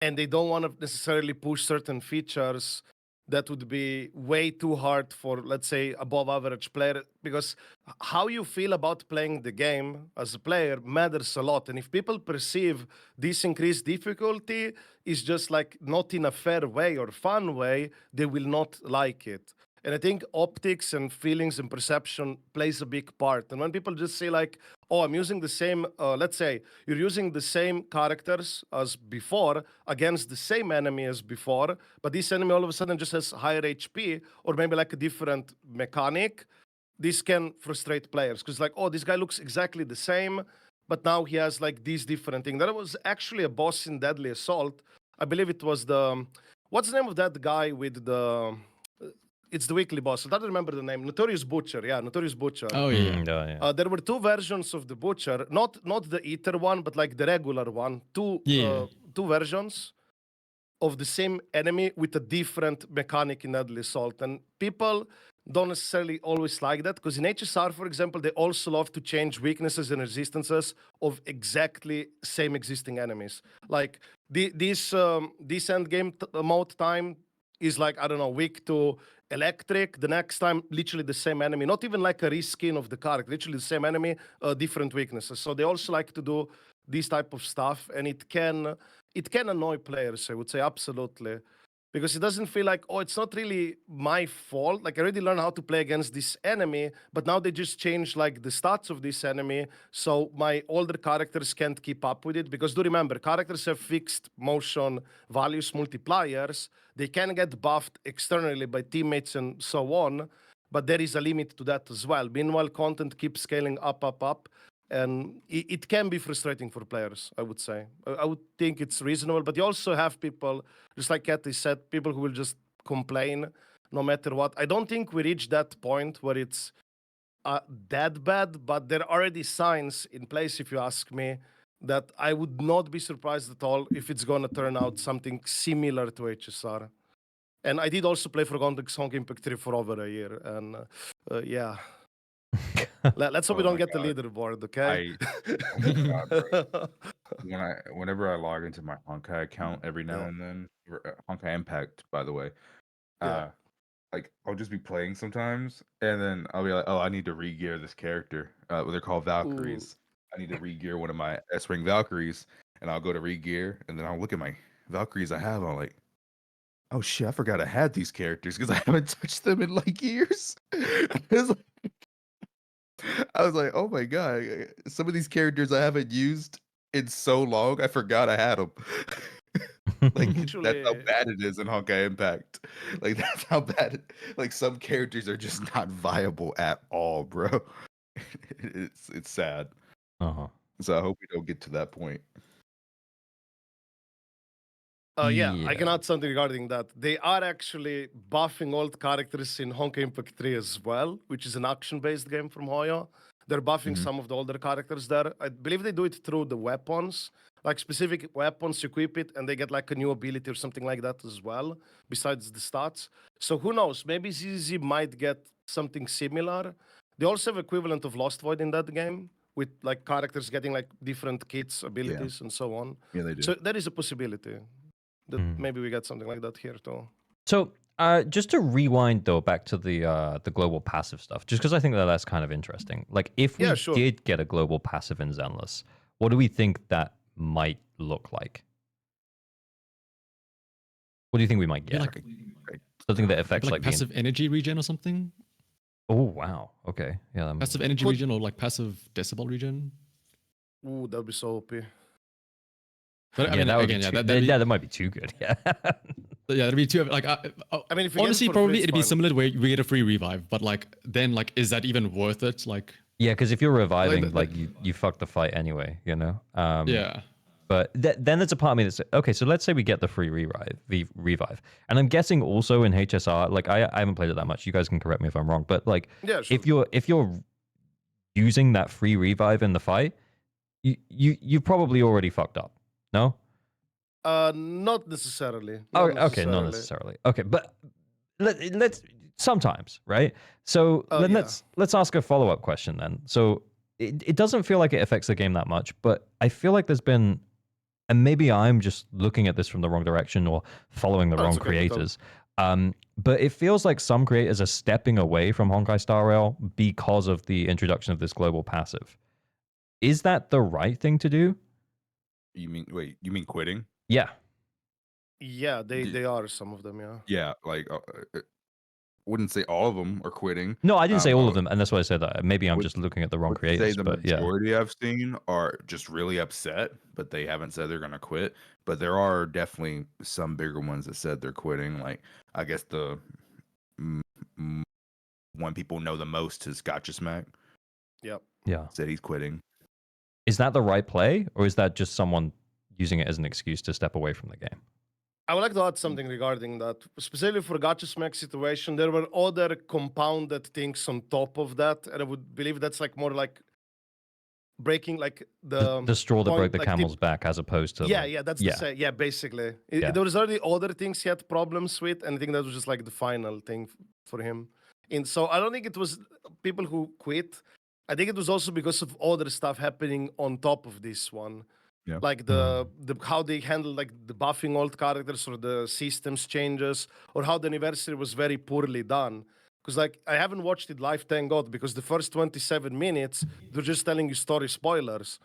and they don't want to necessarily push certain features that would be way too hard for, let's say, above average player. Because how you feel about playing the game as a player matters a lot. And if people perceive this increased difficulty is just like not in a fair way or fun way, they will not like it. And I think optics and feelings and perception plays a big part. And when people just say like, oh, I'm using the same, let's say you're using the same characters as before against the same enemy as before, but this enemy all of a sudden just has higher HP or maybe like a different mechanic, this can frustrate players because like, oh, this guy looks exactly the same, but now he has like these different things. That was actually a boss in Deadly Assault. I believe it was what's the name of that guy with the... It's the weekly boss. I don't remember the name. Notorious Butcher. Yeah, Notorious Butcher. Oh yeah. Yeah. There were two versions of the Butcher, not the Eater one, but like the regular one. Two versions of the same enemy with a different mechanic in Deadly Assault. And people don't necessarily always like that because in HSR, for example, they also love to change weaknesses and resistances of exactly same existing enemies. Like this end game mode time is like, I don't know, weak to electric. The next time, literally the same enemy, not even like a reskin of the character, literally the same enemy, different weaknesses. So they also like to do this type of stuff, and it can annoy players, I would say, absolutely. because it doesn't feel like, oh, it's not really my fault. Like I already learned how to play against this enemy, but now they just changed like the stats of this enemy, so my older characters can't keep up with it. Because do remember, characters have fixed motion values multipliers. They can get buffed externally by teammates and so on, but there is a limit to that as well. Meanwhile, content keeps scaling up. And it can be frustrating for players, I would say. I would think it's reasonable, but you also have people, just like Kathy said, people who will just complain no matter what. I don't think we reached that point where it's that bad, but there are already signs in place, if you ask me, that I would not be surprised at all if it's going to turn out something similar to HSR. And I did also play for context Honkai Impact 3 for over a year, and yeah. Let's hope we don't get the leaderboard, okay? Whenever I log into my Honkai account every now and then, Honkai Impact, by the way, like I'll just be playing sometimes, and then I'll be like, oh, I need to re-gear this character. They're called Valkyries. I need to re-gear one of my S-Ring Valkyries, and I'll go to re-gear, and then I'll look at my Valkyries I have, and I'm like, oh shit, I forgot I had these characters because I haven't touched them in like years. I was like, oh my god, some of these characters I haven't used in so long, I forgot I had them. Like that's how bad it is in Honkai Impact. Like that's how bad. Like some characters are just not viable at all, bro. It's sad. So I hope we don't get to that point. Yeah, I can add something regarding that. They are actually buffing old characters in Honkai Impact 3 as well, which is an action-based game from Hoyo. They're buffing some of the older characters there. I believe they do it through the weapons, like specific weapons, equip it, and they get like a new ability or something like that as well, besides the stats. So who knows? Maybe ZZZ might get something similar. They also have equivalent of Lost Void in that game, with like characters getting like different kits, abilities, and so on. Yeah, they do. So there is a possibility that maybe we get something like that here too. So just to rewind though back to the global passive stuff, just because I think that's kind of interesting. Like if we did get a global passive in Zenless, what do we think that might look like? What do you think we might get? Like, something that affects like passive energy regen or something? Oh wow. Okay. Yeah. Passive energy regen or like passive decibel regen? Ooh, that'd be so OP. But yeah, I mean, again, that might be too good. Yeah. Yeah, that'd be too. Like, I mean, if honestly, probably it'd be similar where we get a free revive. But like, then like, is that even worth it? Like, yeah, because if you're reviving, like you fuck the fight anyway, you know. Yeah. But then there's a part of me that's okay. So let's say we get the free revive, and I'm guessing also in HSR, like I haven't played it that much. You guys can correct me if I'm wrong, but like, yeah, sure. if you're using that free revive in the fight, you probably already fucked up. No. Not necessarily. Okay, not necessarily. Okay, but let's sometimes, right? So then let's ask a follow-up question then. So it doesn't feel like it affects the game that much, but I feel like there's been, and maybe I'm just looking at this from the wrong direction or following the wrong creators. But it feels like some creators are stepping away from Honkai Star Rail because of the introduction of this global passive. Is that the right thing to do? You mean quitting? Yeah. Yeah, they are, some of them, yeah. Yeah, like wouldn't say all of them are quitting. No, I didn't say all of them, and that's why I said that. Maybe I'm just looking at the wrong creators. Say the majority I've seen are just really upset, but they haven't said they're gonna quit. But there are definitely some bigger ones that said they're quitting. Like I guess the one people know the most is Gacha Smack. Yep. Yeah. Said he's quitting. Is that the right play, or is that just someone using it as an excuse to step away from the game? I would like to add something regarding that. Specifically for Gacha Smack situation, there were other compounded things on top of that, and I would believe that's like more like breaking like the straw that broke the camel's back, as opposed to basically there was already other things he had problems with, and I think that was just like the final thing for him. And so I don't think it was people who quit. I think it was also because of other stuff happening on top of this one. Yeah. Like the how they handle like the buffing old characters or the systems changes, or how the anniversary was very poorly done. Because like I haven't watched it live, thank God, because the first 27 minutes they're just telling you story spoilers,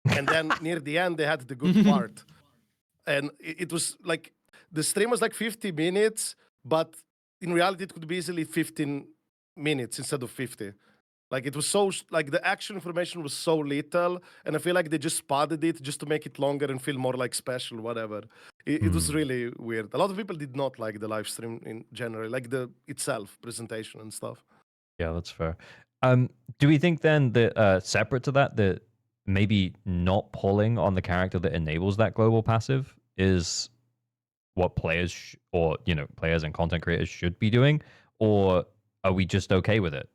and then near the end they had the good part, and it was like the stream was like 50 minutes, but in reality, it could be easily 15 minutes instead of 50. Like it was so like the actual information was so little, and I feel like they just padded it just to make it longer and feel more like special, whatever. It was really weird. A lot of people did not like the live stream in general, like the itself presentation and stuff. Yeah, that's fair. Do we think then that separate to that, that maybe not pulling on the character that enables that global passive is what players or players and content creators should be doing, or are we just okay with it?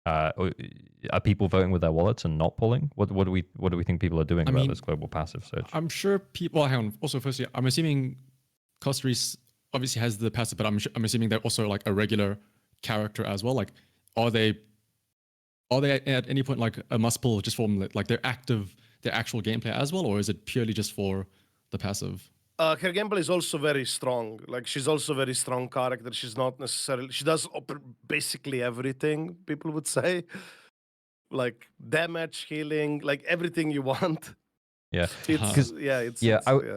Are people voting with their wallets and not pulling? What do we think people are doing about this global passive search? I'm sure people. Well, hang on. Also, firstly, I'm assuming castorice obviously has the passive, but I'm assuming they're also like a regular character as well. Like, are they at any point like a must pull just for like their actual gameplay as well, or is it purely just for the passive? Her gameplay is also very strong. Like she's also a very strong character. She's not necessarily. She does basically everything. People would say, like damage, healing, like everything you want. Yeah,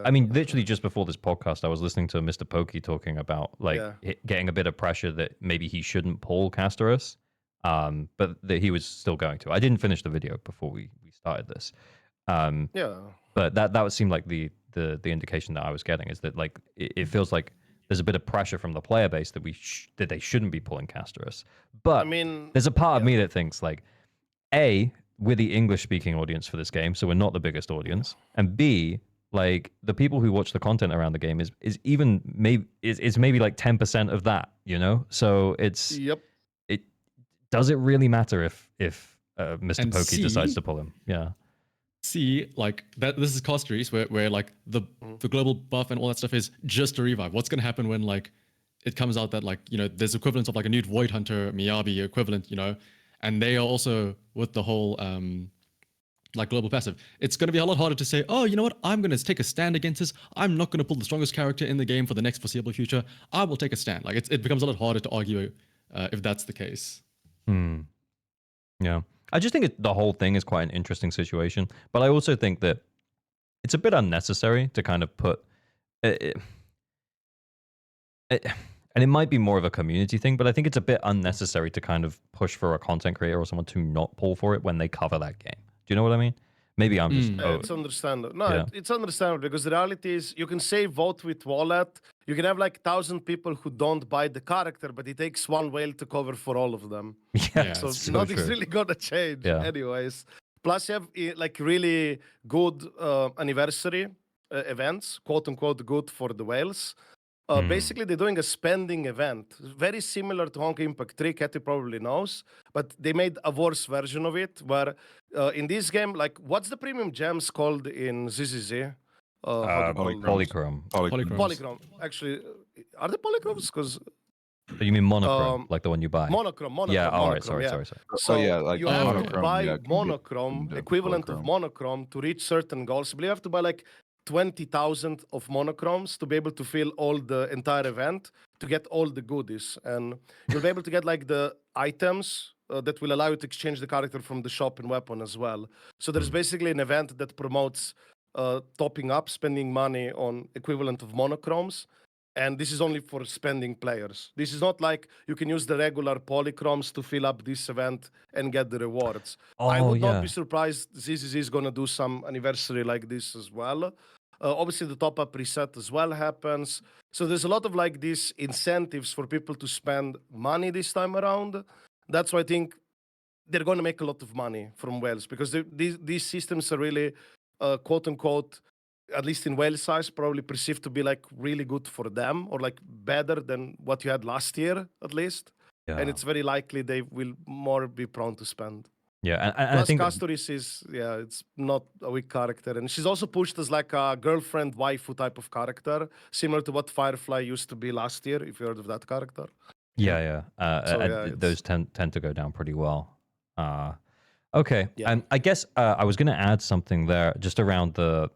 I mean, literally just before this podcast, I was listening to Mr. Pokey talking about like getting a bit of pressure that maybe he shouldn't pull castorice, but that he was still going to. I didn't finish the video before we started this. But that would seem like the indication that I was getting is that like it feels like there's a bit of pressure from the player base that that they shouldn't be pulling castorice. But I mean, there's a part of me that thinks like, A, we're the English speaking audience for this game, so we're not the biggest audience, and B, like the people who watch the content around the game is maybe like 10% of that, So it's does it really matter if Mr. Pokey decides to pull him? Yeah. See, like that. This is castorice, where like the global buff and all that stuff is just a revive. What's gonna happen when like it comes out that like there's equivalents of like a new Void Hunter, Miyabi equivalent, and they are also with the whole like global passive. It's gonna be a lot harder to say, oh, you know what? I'm gonna take a stand against this. I'm not gonna pull the strongest character in the game for the next foreseeable future. I will take a stand. Like it becomes a lot harder to argue if that's the case. Yeah. I just think the whole thing is quite an interesting situation, but I also think that it's a bit unnecessary to kind of put it, and it might be more of a community thing, but I think it's a bit unnecessary to kind of push for a content creator or someone to not pull for it when they cover that game. Do you know what I mean? Maybe I'm just... it's understandable. No, it's understandable because the reality is you can say vote with wallet. You can have like 1,000 people who don't buy the character, but it takes one whale to cover for all of them. Yeah, so nothing's really gonna change anyways. Plus you have like really good anniversary events, quote unquote good for the whales. Basically, they're doing a spending event, very similar to Honkai Impact 3, Katy probably knows, but they made a worse version of it, where in this game, like, what's the premium gems called in ZZZ? Polychrome. Polychrome. Actually, are they polychromes? Because you mean monochrome, like the one you buy? Monochrome. Yeah, all right, sorry. So like you have to buy monochrome, equivalent of monochrome, to reach certain goals. But you have to buy like 20,000 of monochromes to be able to fill all the entire event to get all the goodies, and you'll be able to get like the items that will allow you to exchange the character from the shop and weapon as well. So there's basically an event that promotes topping up, spending money on equivalent of monochromes, and this is only for spending players. This is not like you can use the regular polychromes to fill up this event and get the rewards. I would not be surprised ZZZ is going to do some anniversary like this as well. Obviously, the top-up reset as well happens. So there's a lot of like these incentives for people to spend money this time around. That's why I think they're going to make a lot of money from whales, because these systems are really, quote-unquote, at least in whale size, probably perceived to be like really good for them, or like better than what you had last year, at least. Yeah. And it's very likely they will more be prone to spend. Yeah, and plus I think castorice is it's not a weak character, and she's also pushed as like a girlfriend waifu type of character, similar to what Firefly used to be last year. If you heard of that character. Those tend to go down pretty well. Okay, and I guess I was going to add something there just around the.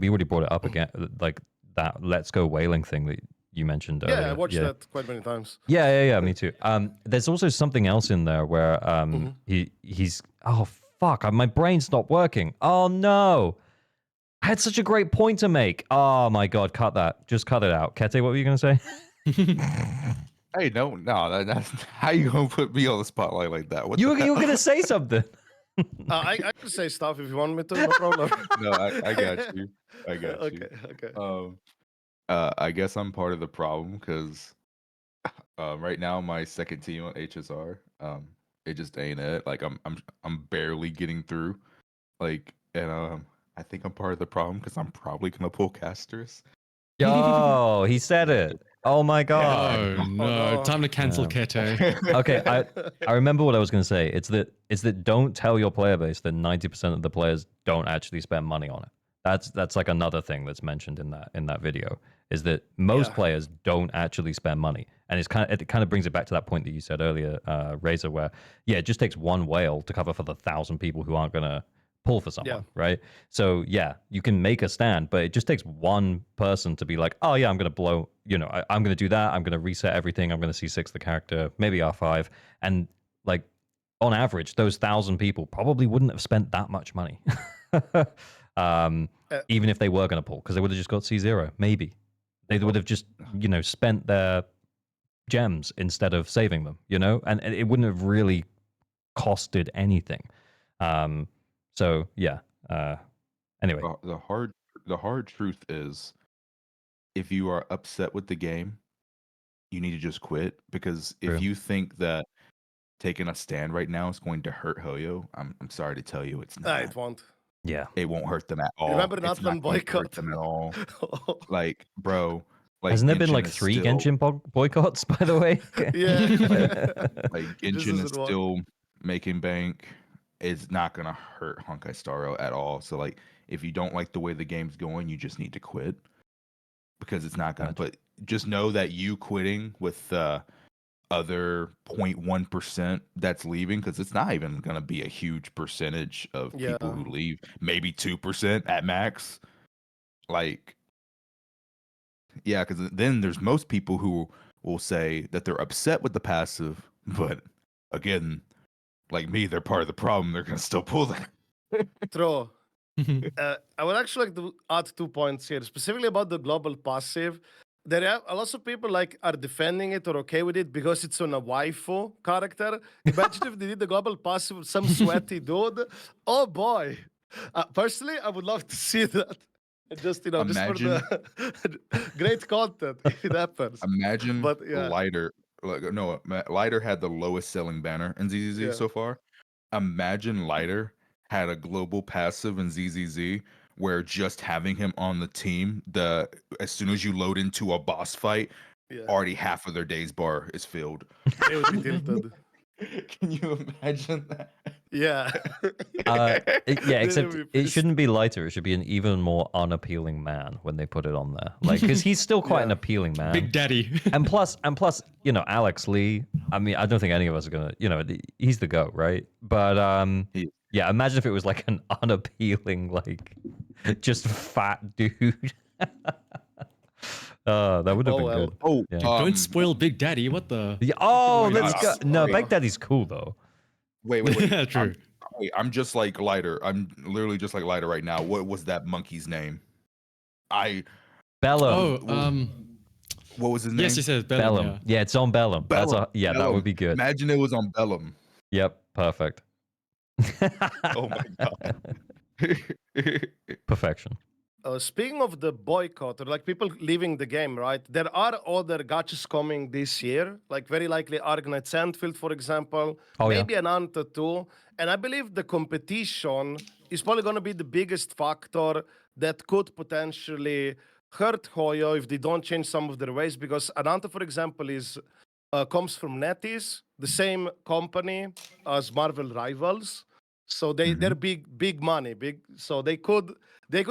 We already brought it up again, like that "Let's Go Whaling" thing that you mentioned earlier. Yeah, I watched that quite many times. Yeah, me too. There's also something else in there where he's oh fuck, my brain stopped working. Oh no, I had such a great point to make. Oh my god, cut that. Just cut it out. Kete, what were you gonna say? Hey, no, that's how you gonna put me on the spotlight like that? What You the were gonna say something. I can say stuff if you want me to, no problem. No, I got you. I got you. Okay, okay. I guess I'm part of the problem because right now my second team on HSR, it just ain't it. Like I'm barely getting through. Like, and I think I'm part of the problem because I'm probably gonna pull castorice. Yo, he said it. Oh my god. Oh no! no. Time to cancel Yeah. Kete. Okay, I remember what I was going to say. It's that don't tell your player base that 90% of the players don't actually spend money on it. That's like another thing that's mentioned in that video, is that most Yeah. players don't actually spend money. And it kind of brings it back to that point that you said earlier, Razor, where yeah, it just takes one whale to cover for the 1,000 people who aren't going to pull for someone, Yeah. right? So yeah, you can make a stand, but it just takes one person to be like, oh yeah, I'm going to blow, I'm going to do that. I'm going to reset everything. I'm going to C6 the character, maybe R5. And like on average, those 1,000 people probably wouldn't have spent that much money. Even if they were going to pull, because they would have just got C0, maybe. They would have just, spent their gems instead of saving them, and it wouldn't have really costed anything. So yeah. Anyway, The hard truth is, if you are upset with the game, you need to just quit. Because True. if you think that taking a stand right now is going to hurt Hoyo, I'm sorry to tell you, it's not. It won't. yeah. It won't hurt them at all. Remember It's Natlan not going to boycott? hurt them at all. Like, bro, like Hasn't there been Genshin like is 3 still- Genshin boycotts, by the way? Yeah. like This Genshin is isn't one. still making bank. It's not gonna hurt Honkai Star Rail at all. So like, if you don't like the way the game's going, you just need to quit, because it's not gonna. Gotcha. But just know that you quitting with other 0.1% that's leaving, because it's not even gonna be a huge percentage of people who leave. Maybe 2% at max. Like, yeah, because then there's most people who will say that they're upset with the passive, but again, like me, they're part of the problem. They're gonna still pull that. True. I would actually like to add 2 points here, specifically about the global passive. There are a lot of people are defending it or okay with it because it's on a waifu character. Imagine if they did the global passive with some sweaty dude. Oh boy! Personally, I would love to see that. Just just for the great content if it happens. Imagine But yeah. Lighter. Lighter had the lowest selling banner in ZZZ Yeah. so far. Imagine Lighter had a global passive in ZZZ where just having him on the team, as soon as you load into a boss fight, already half of their days bar is filled. It would be tilted. Can you imagine that? Yeah. Except it shouldn't be Lighter. It should be an even more unappealing man when they put it on there. Like, because he's still quite an appealing man. Big Daddy. and plus, Alex Lee. I mean, I don't think any of us are gonna. He's the GOAT, right? But yeah. Imagine if it was like an unappealing, like, just fat dude. That would have been good. Oh, Yeah. Don't spoil Big Daddy. What the? Yeah, oh, Wait, let's go. I'm No, sorry. Big Daddy's cool though. Wait. Yeah, true. I'm just like Lighter. I'm literally just like Lighter right now. What was that monkey's name? Bellum. Oh, What was his name? yes, he says Bellum. Bellum. Yeah, it's on Bellum. Bellum. That Bellum. would be good. Imagine it was on Bellum. Yep, perfect. Oh my god. Perfection. Speaking of the boycott, or people leaving the game, right? There are other gachas coming this year, like very likely Argnite Sandfield, for example. Oh, yeah. Maybe an Anta too. And I believe the competition is probably going to be the biggest factor that could potentially hurt Hoyo if they don't change some of their ways. Because Ananta, for example, comes from NetEase, the same company as Marvel Rivals. So they're big money, so they could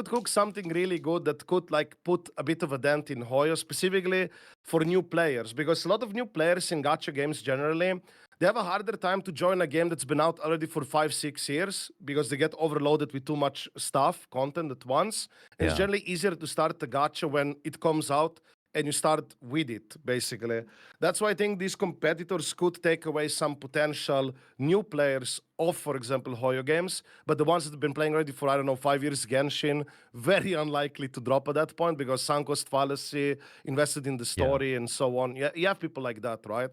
cook something really good that could put a bit of a dent in Hoyo, specifically for new players, because a lot of new players in gacha games generally, they have a harder time to join a game that's been out already for 5-6 years because they get overloaded with too much content at once. And it's Yeah. generally easier to start the gacha when it comes out and you start with it, basically. That's why I think these competitors could take away some potential new players of, for example, Hoyo games. But the ones that have been playing already for, I don't know, 5 years, Genshin, very unlikely to drop at that point because sunk cost fallacy, invested in the story, and so on. Yeah, you have people like that, right?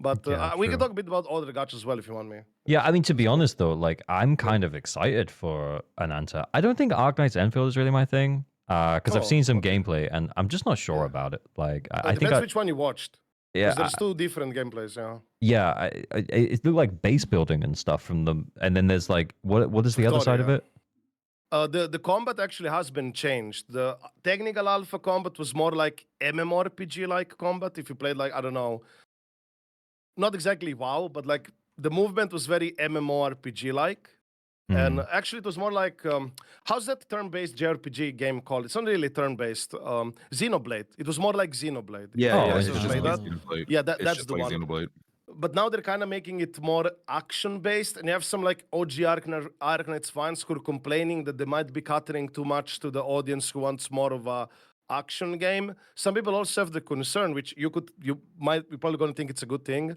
But we can true. talk a bit about other gachas as well if you want me. Yeah, I mean, to be honest though, like I'm kind of excited for Ananta. I don't think Arknight's Enfield is really my thing, because I've seen some gameplay and I'm just not sure about it. Like I think Depends which one you watched. yeah, Because there's two different gameplays, yeah. yeah, it looked like base building and stuff from them, and then there's like what is the other side of it? The combat actually has been changed. The technical alpha combat was more like MMORPG like combat. If you played like, I don't know, not exactly WoW, but like the movement was very MMORPG like. And actually, it was more like how's that turn-based JRPG game called? It's not really turn-based. Xenoblade. It was more like Xenoblade. Yeah, If it's you guys just played like that. Xenoblade. Yeah, It's that's just the like one. Xenoblade. But now they're kind of making it more action-based, and you have some like OG Arknights fans who are complaining that they might be catering too much to the audience who wants more of a action game. Some people also have the concern, which you're probably going to think it's a good thing.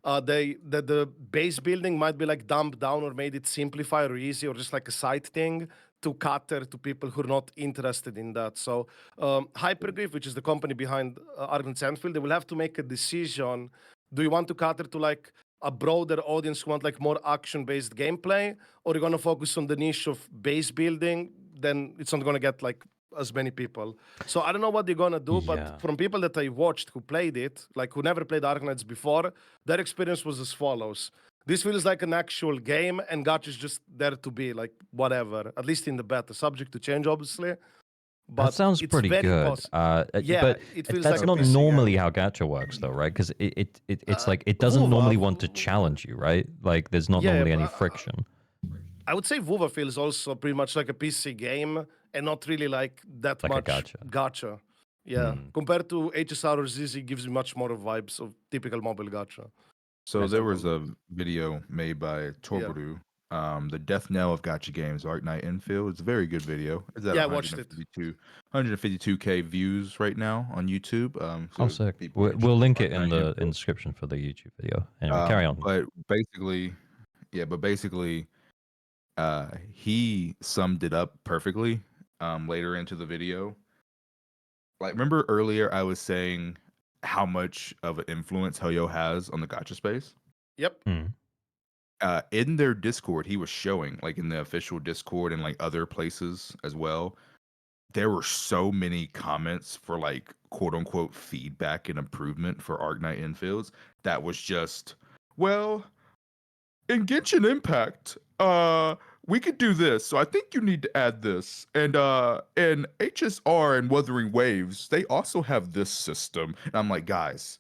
That the base building might be like dumbed down or made it simplified or easy or just like a side thing to cater to people who are not interested in that. So Hypergriff, which is the company behind Arknight's Enfield, they will have to make a decision. Do you want to cater to like a broader audience who want like more action-based gameplay, or you're gonna focus on the niche of base building? Then it's not gonna get like as many people. So I don't know what they're gonna do, but from people that I watched who played it, like who never played Arknights before, their experience was as follows. This feels like an actual game, and Gacha is just there to be like whatever, at least in the beta, subject to change, obviously. But that sounds it's pretty very good. yeah, but it feels that's like a not PC normally game. how Gacha works, though, right? Because it's like it doesn't normally want to challenge you, right? Like there's not normally any friction. I would say Vuva feels also pretty much like a PC game and not really like that Like a much gacha. gacha. Yeah, compared to HSR or ZZ gives me much more of vibes of typical mobile gacha. So there was a video made by Torbaru, the death knell of gacha games, Arknight Enfield. It's a very good video. It's at Yeah, I watched it. 152K views right now on YouTube. Oh, So sick. people can We'll check link it in Arknight the Enfield. description for the YouTube video. Anyway, carry on. But basically, he summed it up perfectly later into the video. Like, remember earlier I was saying how much of an influence Hoyo has on the gacha space? Yep. In their Discord, he was showing, like in the official Discord and like other places as well, there were so many comments for like quote unquote feedback and improvement for Arknight Infields that was just, well, in Genshin Impact, we could do this. So I think you need to add this. And HSR and Wuthering Waves, they also have this system. And I'm like, guys,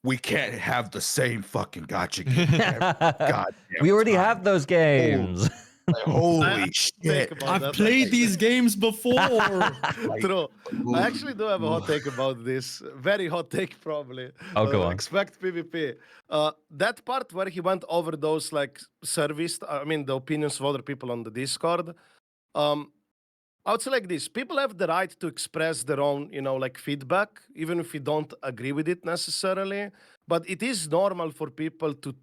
we can't have the same fucking gacha game. God damn We already time. have those games. Holy shit. I've played these games before. True. I actually do have a hot take about this. Very hot take, probably. Oh, go on. Expect PvP. That part where he went over those like the opinions of other people on the Discord. I would say like this: people have the right to express their own, like feedback, even if you don't agree with it necessarily. But it is normal for people to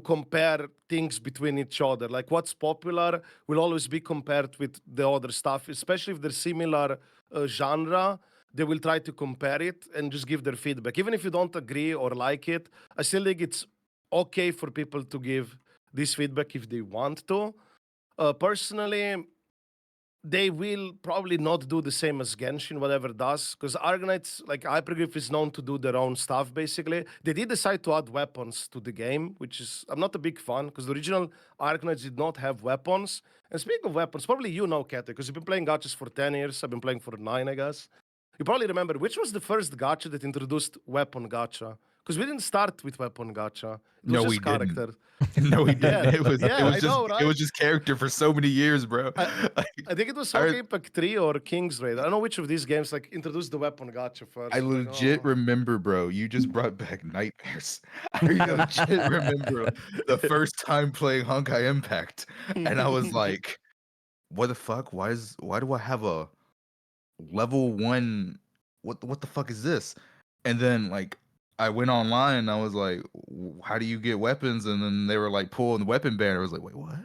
compare things between each other. Like what's popular will always be compared with the other stuff, especially if they're similar genre. They will try to compare it and just give their feedback. Even if you don't agree or like it, I still think it's okay for people to give this feedback if they want to. Personally, they will probably not do the same as Genshin, whatever does, because Arknights, like Hypergriff, is known to do their own stuff, basically. They did decide to add weapons to the game, which is, I'm not a big fan, because the original Arknights did not have weapons. And speaking of weapons, probably you know, Kate, because you've been playing gachas for 10 years. I've been playing for 9, I guess. You probably remember, which was the first gacha that introduced weapon gacha? Because we didn't start with weapon gacha. It was just character. No, we didn't. Yeah, It was just character for so many years, bro. I think it was Honkai Impact 3 or King's Raid. I don't know which of these games like introduced the weapon gacha first. I legit remember, bro. You just brought back nightmares. I legit remember the first time playing Honkai Impact, and I was like, "What the fuck? Why do I have a level 1 what the fuck is this? And then like I went online and I was like, how do you get weapons? And then they were like pulling the weapon banner. I was like, wait, what?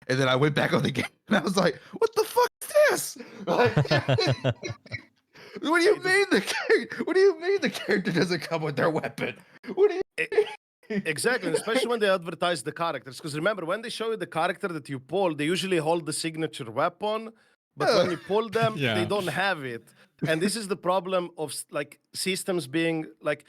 And then I went back on the game and I was like, what the fuck is this? Like, what do you mean the character doesn't come with their weapon? What do you Exactly, and especially when they advertise the characters. Because remember, when they show you the character that you pull, they usually hold the signature weapon, but when you pull them, they Yeah. don't have it. And this is the problem of like systems being like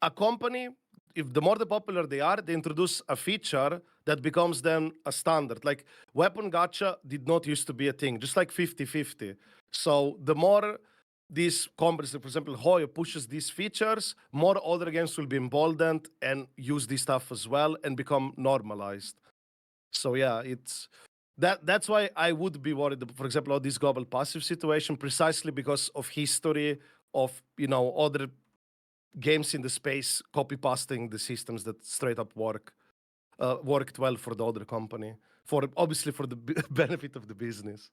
a company. If the more the popular they are, they introduce a feature that becomes then a standard. Like weapon gacha did not used to be a thing, just like 50-50. So the more these companies, for example, Hoyo pushes these features, more other games will be emboldened and use this stuff as well and become normalized. So yeah, it's that's why I would be worried, for example, about this global passive situation, precisely because of history of other games in the space copy pasting the systems that straight up worked well for the other company, for obviously for the benefit of the business.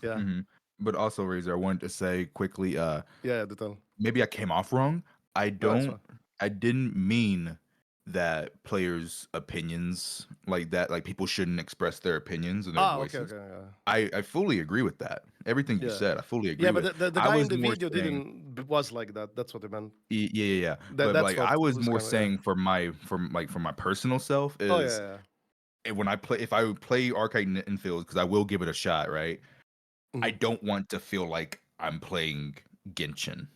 Yeah. Mhm. But also, Razor, I wanted to say quickly, Yeah, the tell. maybe I came off wrong. No, that's fine. I didn't mean that players' opinions like that, like people shouldn't express their opinions and their Okay, voices. okay, yeah. I fully agree with that. Everything you Yeah. said, I fully agree Yeah, with. but the I guy in was the more video saying, was like that. That's what I meant. yeah. But That's like what I was was more kind of, yeah. saying for my personal self Oh is yeah, when if I play Arcade Infield, because I will give it a shot, right? I Mhm. don't want to feel like I'm playing Genshin,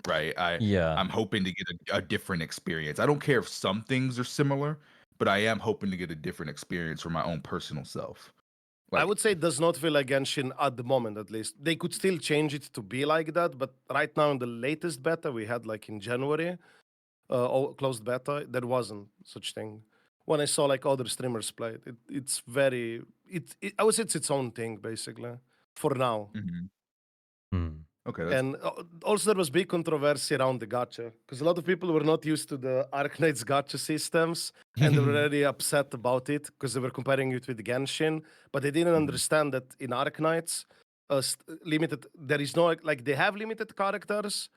right? Yeah. I'm hoping to get a different experience. I don't care if some things are similar, but I am hoping to get a different experience for my own personal self. I Like, would say it does not feel like Genshin at the moment, at least. They could still change it to be like that, but right now in the latest beta we had, like in January, closed beta, there wasn't such thing. When I saw like other streamers play it, it's very, I would say it's its own thing basically for now. mhm. Hmm. Okay, that's And also there was big controversy around the gacha because a lot of people were not used to the Arknight's gacha systems and they were really upset about it because they were comparing it with Genshin, but they didn't Mhm. understand that in Arknights, limited, there is no like they have limited characters,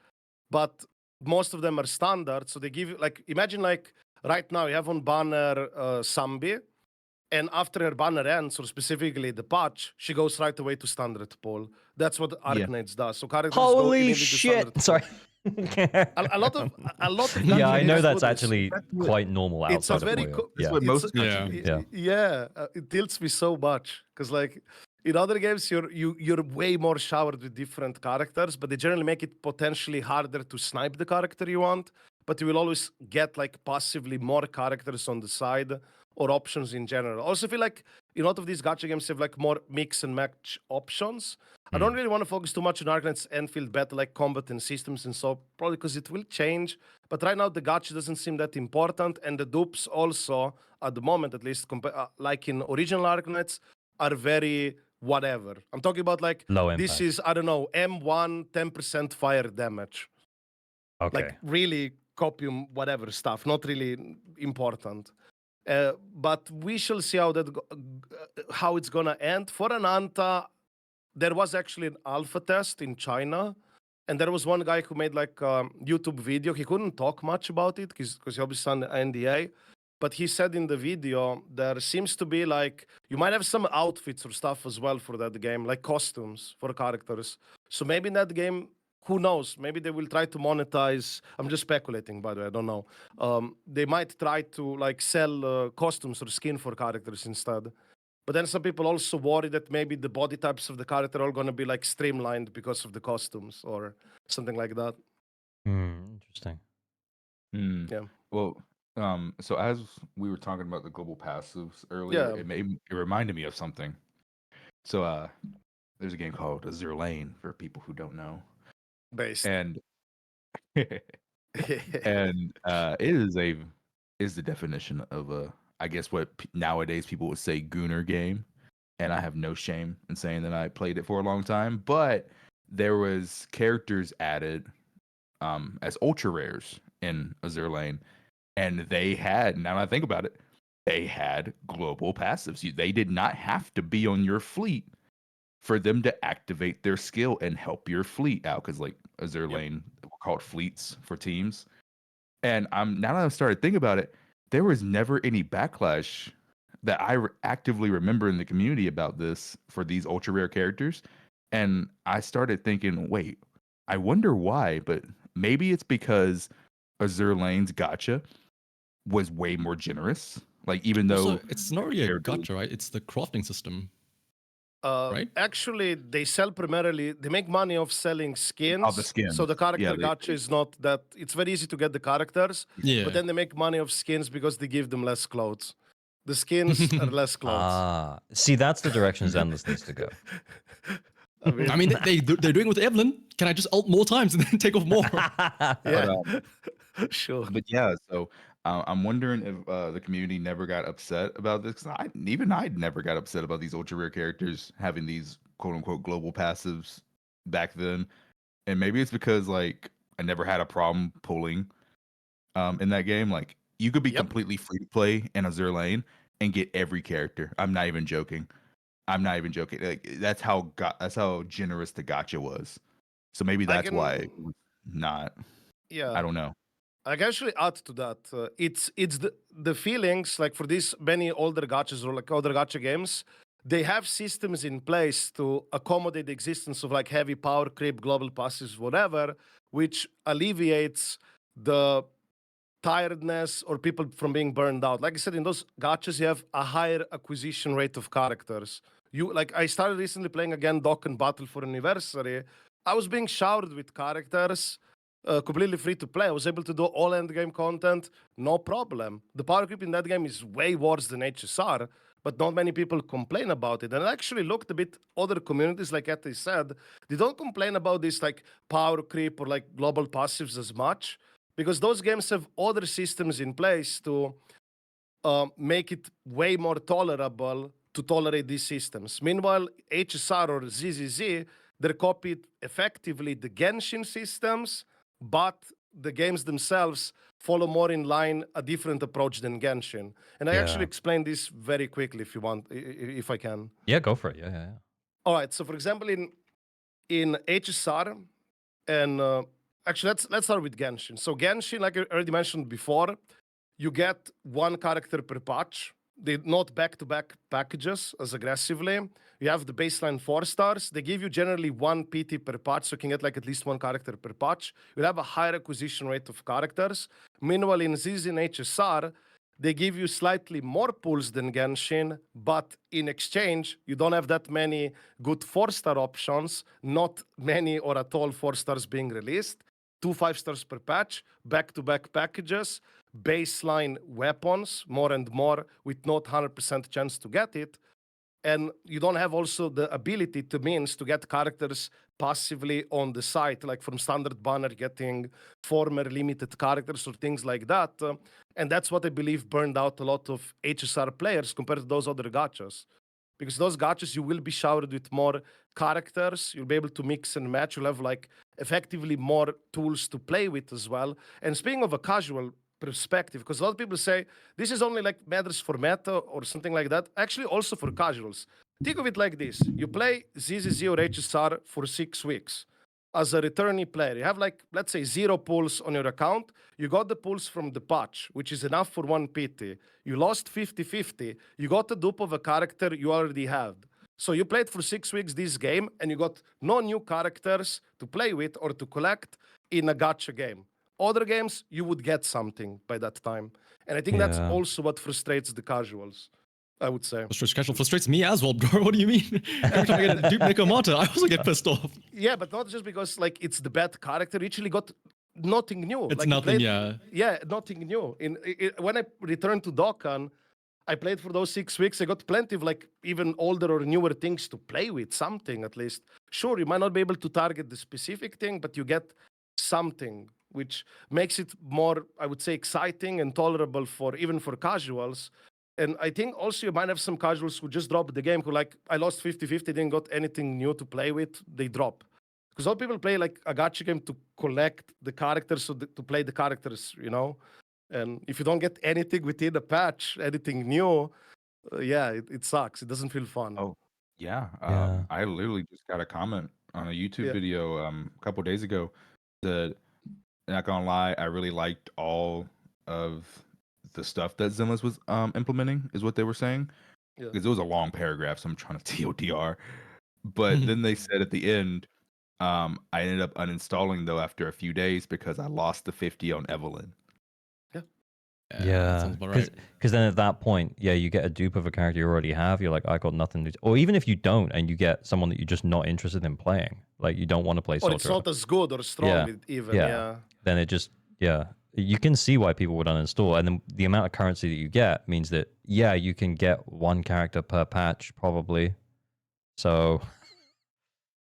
but most of them are standard. So they give you like imagine like right now you have on banner Sambi. And after her banner ends, or specifically the patch, she goes right away to standard pool. That's what Yeah. Arknights does. So characters go Holy immediately to standard shit! pool. Sorry. A lot of Yeah, gacha I know games that's do this. actually quite normal It's a outside of very Hoyo. That's Yeah. what most it's Yeah. gacha games Yeah. do. yeah. It tilts me so much because like in other games you're way more showered with different characters, but they generally make it potentially harder to snipe the character you want. But you will always get like passively more characters on the side or options in general. Also feel like a lot of these gacha games have like more mix and match options. I don't really want to focus too much on Arknight's Enfield beta, like combat and systems and so, probably because it will change. But right now, the gacha doesn't seem that important, and the dupes also, at the moment at least, like in original Arknights, are very whatever. I'm talking about like, Low this impact. is, I don't know, M1, 10% fire damage. Okay. Like really copium, whatever stuff, not really important. But we shall see how it's gonna end. For Ananta, there was actually an alpha test in China, and there was one guy who made like a YouTube video. He couldn't talk much about it because he obviously signed an NDA. But he said in the video there seems to be like you might have some outfits or stuff as well for that game, like costumes for characters. So maybe in that game, who knows? Maybe they will try to monetize. I'm just speculating, by the way. I don't know. They might try to like sell costumes or skin for characters instead. But then some people also worry that maybe the body types of the character are going to be like streamlined because of the costumes or something like that. Interesting. Hmm. Yeah. Well, so as we were talking about the global passives earlier, Yeah. it reminded me of something. So there's a game called Zero Lane for people who don't know. Based. And and it is the definition of a, I guess what nowadays people would say, gooner game. And I have no shame in saying that I played it for a long time, but there was characters added as ultra rares in Azure Lane, and they had, now that I think about it, they had global passives. They did not have to be on your fleet for them to activate their skill and help your fleet out. Because like Azure Lane, we're called fleets for teams. And now that I've started thinking about it, there was never any backlash that I actively remember in the community about this for these ultra rare characters. And I started thinking, wait, I wonder why, but maybe it's because Azure Lane's Gacha was way more generous. Like even Also, though it's not really a characters- gacha, right? It's the crafting system. Right? Actually, they sell primarily, they make money off selling skins. skins. So the character Yeah, gacha is not that, it's very easy to get the characters, Yeah. but then they make money off skins because they give them less clothes. The skins are less clothes. See, that's the direction Zenless needs to go. I mean, they're doing it with Evelyn. Can I just ult more times and then take off more? Yeah, sure. But yeah, so I'm wondering if the community never got upset about this. 'Cause I never got upset about these ultra rare characters having these quote unquote global passives back then, and maybe it's because like I never had a problem pulling in that game. Like you could be completely free to play in Azure Lane and get every character. I'm not even joking. Like that's how generous the gacha was. So maybe that's why it was not. Yeah. I don't know. I can actually add to that. It's the feelings like for these many older gachas or like older gacha games, they have systems in place to accommodate the existence of like heavy power creep, global passives, whatever, which alleviates the tiredness or people from being burned out. Like I said, in those gachas, you have a higher acquisition rate of characters. I started recently playing again Dokkan Battle for Anniversary. I was being showered with characters. Completely free to play. I was able to do all end game content, no problem. The power creep in that game is way worse than HSR, but not many people complain about it. And I actually looked a bit other communities, like Ete said, they don't complain about this like power creep or like global passives as much because those games have other systems in place to make it way more tolerable to tolerate these systems. Meanwhile, HSR or ZZZ, they're copied effectively the Genshin systems, but the games themselves follow more in line a different approach than Genshin. And I actually explained this very quickly if you want, if I can. Yeah, go for it. Yeah. All right. So for example, in HSR, and actually let's start with Genshin. So Genshin, like I already mentioned before, you get one character per patch. They're not back-to-back packages as aggressively. You have the baseline 4 stars. They give you generally 1 PT per patch, so you can get like at least 1 character per patch. You'll have a higher acquisition rate of characters. Meanwhile, in ZZ and HSR, they give you slightly more pulls than Genshin, but in exchange, you don't have that many good 4-star options, not many or at all 4 stars being released. 2 5 stars per patch, back-to-back packages, baseline weapons, more and more, with not 100% chance to get it. And you don't have also the ability to get characters passively on the site, like from standard banner, getting former limited characters or things like that. And that's what I believe burned out a lot of HSR players compared to those other gachas. Because those gachas, you will be showered with more characters. You'll be able to mix and match. You'll have like effectively more tools to play with as well. And speaking of a casual perspective, because a lot of people say this is only like matters for meta or something like that. Actually, also for casuals. Think of it like this: you play ZZZ or HSR for 6 weeks as a returnee player. You have like, let's say, 0 pulls on your account. You got the pulls from the patch, which is enough for 1 PT. You lost 50-50. You got the dupe of a character you already had. So you played for 6 weeks this game, and you got no new characters to play with or to collect in a gacha game. Other games, you would get something by that time. And I think that's also what frustrates the casuals, I would say. Frustrates me as well, bro. What do you mean? Every time I get a dupe Neko Mata, I also get pissed off. Yeah, but not just because like it's the bad character. You actually got nothing new. It's like, nothing, Yeah, nothing new. When I returned to Dokkan, I played for those 6 weeks. I got plenty of like even older or newer things to play with, something at least. Sure, you might not be able to target the specific thing, but you get something, which makes it more, I would say, exciting and tolerable for even for casuals. And I think also you might have some casuals who just drop the game, who like, I lost 50-50, didn't got anything new to play with, they drop. Because all people play like a gacha game to collect the characters, to play the characters, you know? And if you don't get anything within a patch, anything new, it sucks. It doesn't feel fun. Oh, Yeah, Yeah. I literally just got a comment on a YouTube Yeah. video a couple days ago that, not gonna lie, I really liked all of the stuff that Zenless was implementing, is what they were saying. Yeah. Because it was a long paragraph, so I'm trying to TLDR. But then they said at the end, I ended up uninstalling though after a few days because I lost the 50 on Evelyn. That Yeah, sounds about right. because then at that point, yeah, you get a dupe of a character you already have. You're like, I got nothing to, or even if you don't, and you get someone that you're just not interested in playing, like you don't want to play Or it's Soldier, not as good or strong Yeah. even. Yeah. Yeah. then it just, yeah, you can see why people would uninstall, and then the amount of currency that you get means that, yeah, you can get one character per patch probably. So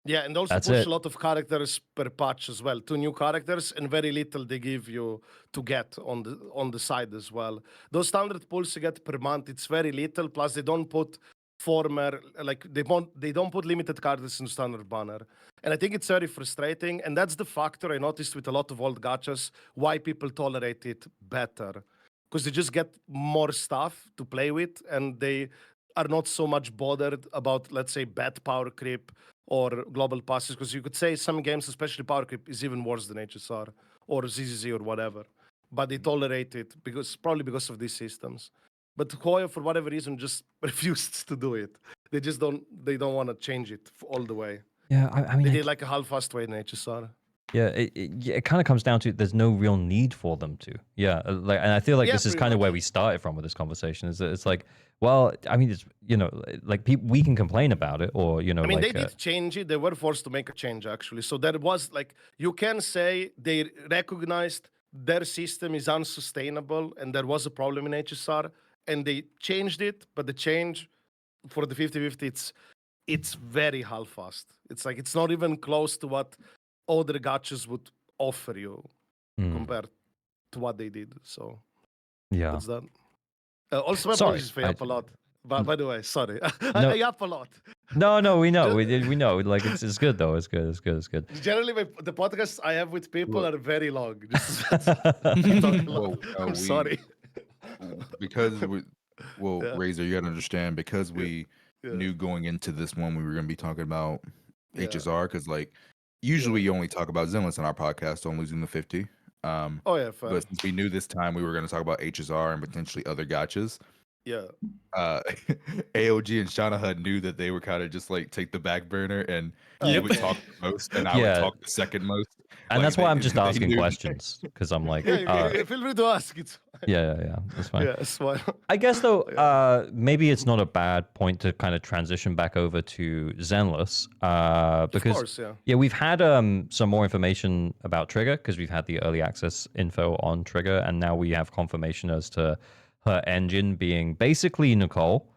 Yeah, and also That's push it. a lot of characters per patch as well. 2 new characters and very little they give you to get on the side as well. Those standard pulls you get per month, it's very little. Plus they don't put former like they don't put limited characters in standard banner. And I think it's very frustrating. And that's the factor I noticed with a lot of old gachas, why people tolerate it better. Because they just get more stuff to play with and they are not so much bothered about, let's say, bad power creep or global passes, because you could say some games, especially power creep, is even worse than HSR or ZZZ or whatever. But they tolerate it probably because of these systems. But Hoya, for whatever reason, just refused to do it. They just don't want to change it all the way. yeah, I mean, They did like a half-assed way in HSR. yeah, it kind of comes down to there's no real need for them to. Yeah, like, and I feel like Yeah, this is pretty kind of much. where we started from with this conversation. Is that it's like, well, I mean, it's like we can complain about it, or I mean, like, they did change it. They were forced to make a change, actually. So there was like, you can say they recognized their system is unsustainable and there was a problem in HSR and they changed it. But the change for the 50-50, it's very half-assed. It's like, it's not even close to what other gachas would offer you compared to what they did. So yeah. that's that. Also, my Sorry, apologies if I yap a lot. By the way, sorry. No. I yap a lot. No, we know, we know. Like it's good though. It's good. Generally, the podcasts I have with people are very long. Just Well, I'm sorry. Because Yeah. Razor, you gotta understand, because we Yeah. knew going into this one we were gonna be talking about Yeah. HSR, because like usually you only talk about Zenless in our podcast on losing the 50. Oh yeah, fair. But since we knew this time we were gonna talk about HSR and potentially other gachas, Yeah. AOG and Shanaha knew that they were kind of just like take the back burner, and you Yep. would talk the most and I Yeah. would talk the second most. And Like, that's why they- I'm just they asking knew- questions, because I'm like, Yeah, feel free to ask. It's yeah, that's fine. yeah, it's fine. I guess though, maybe it's not a bad point to kind of transition back over to Zenless, because Of course, yeah. we've had some more information about Trigger, because we've had the early access info on Trigger, and now we have confirmation as to her engine being basically Nicole,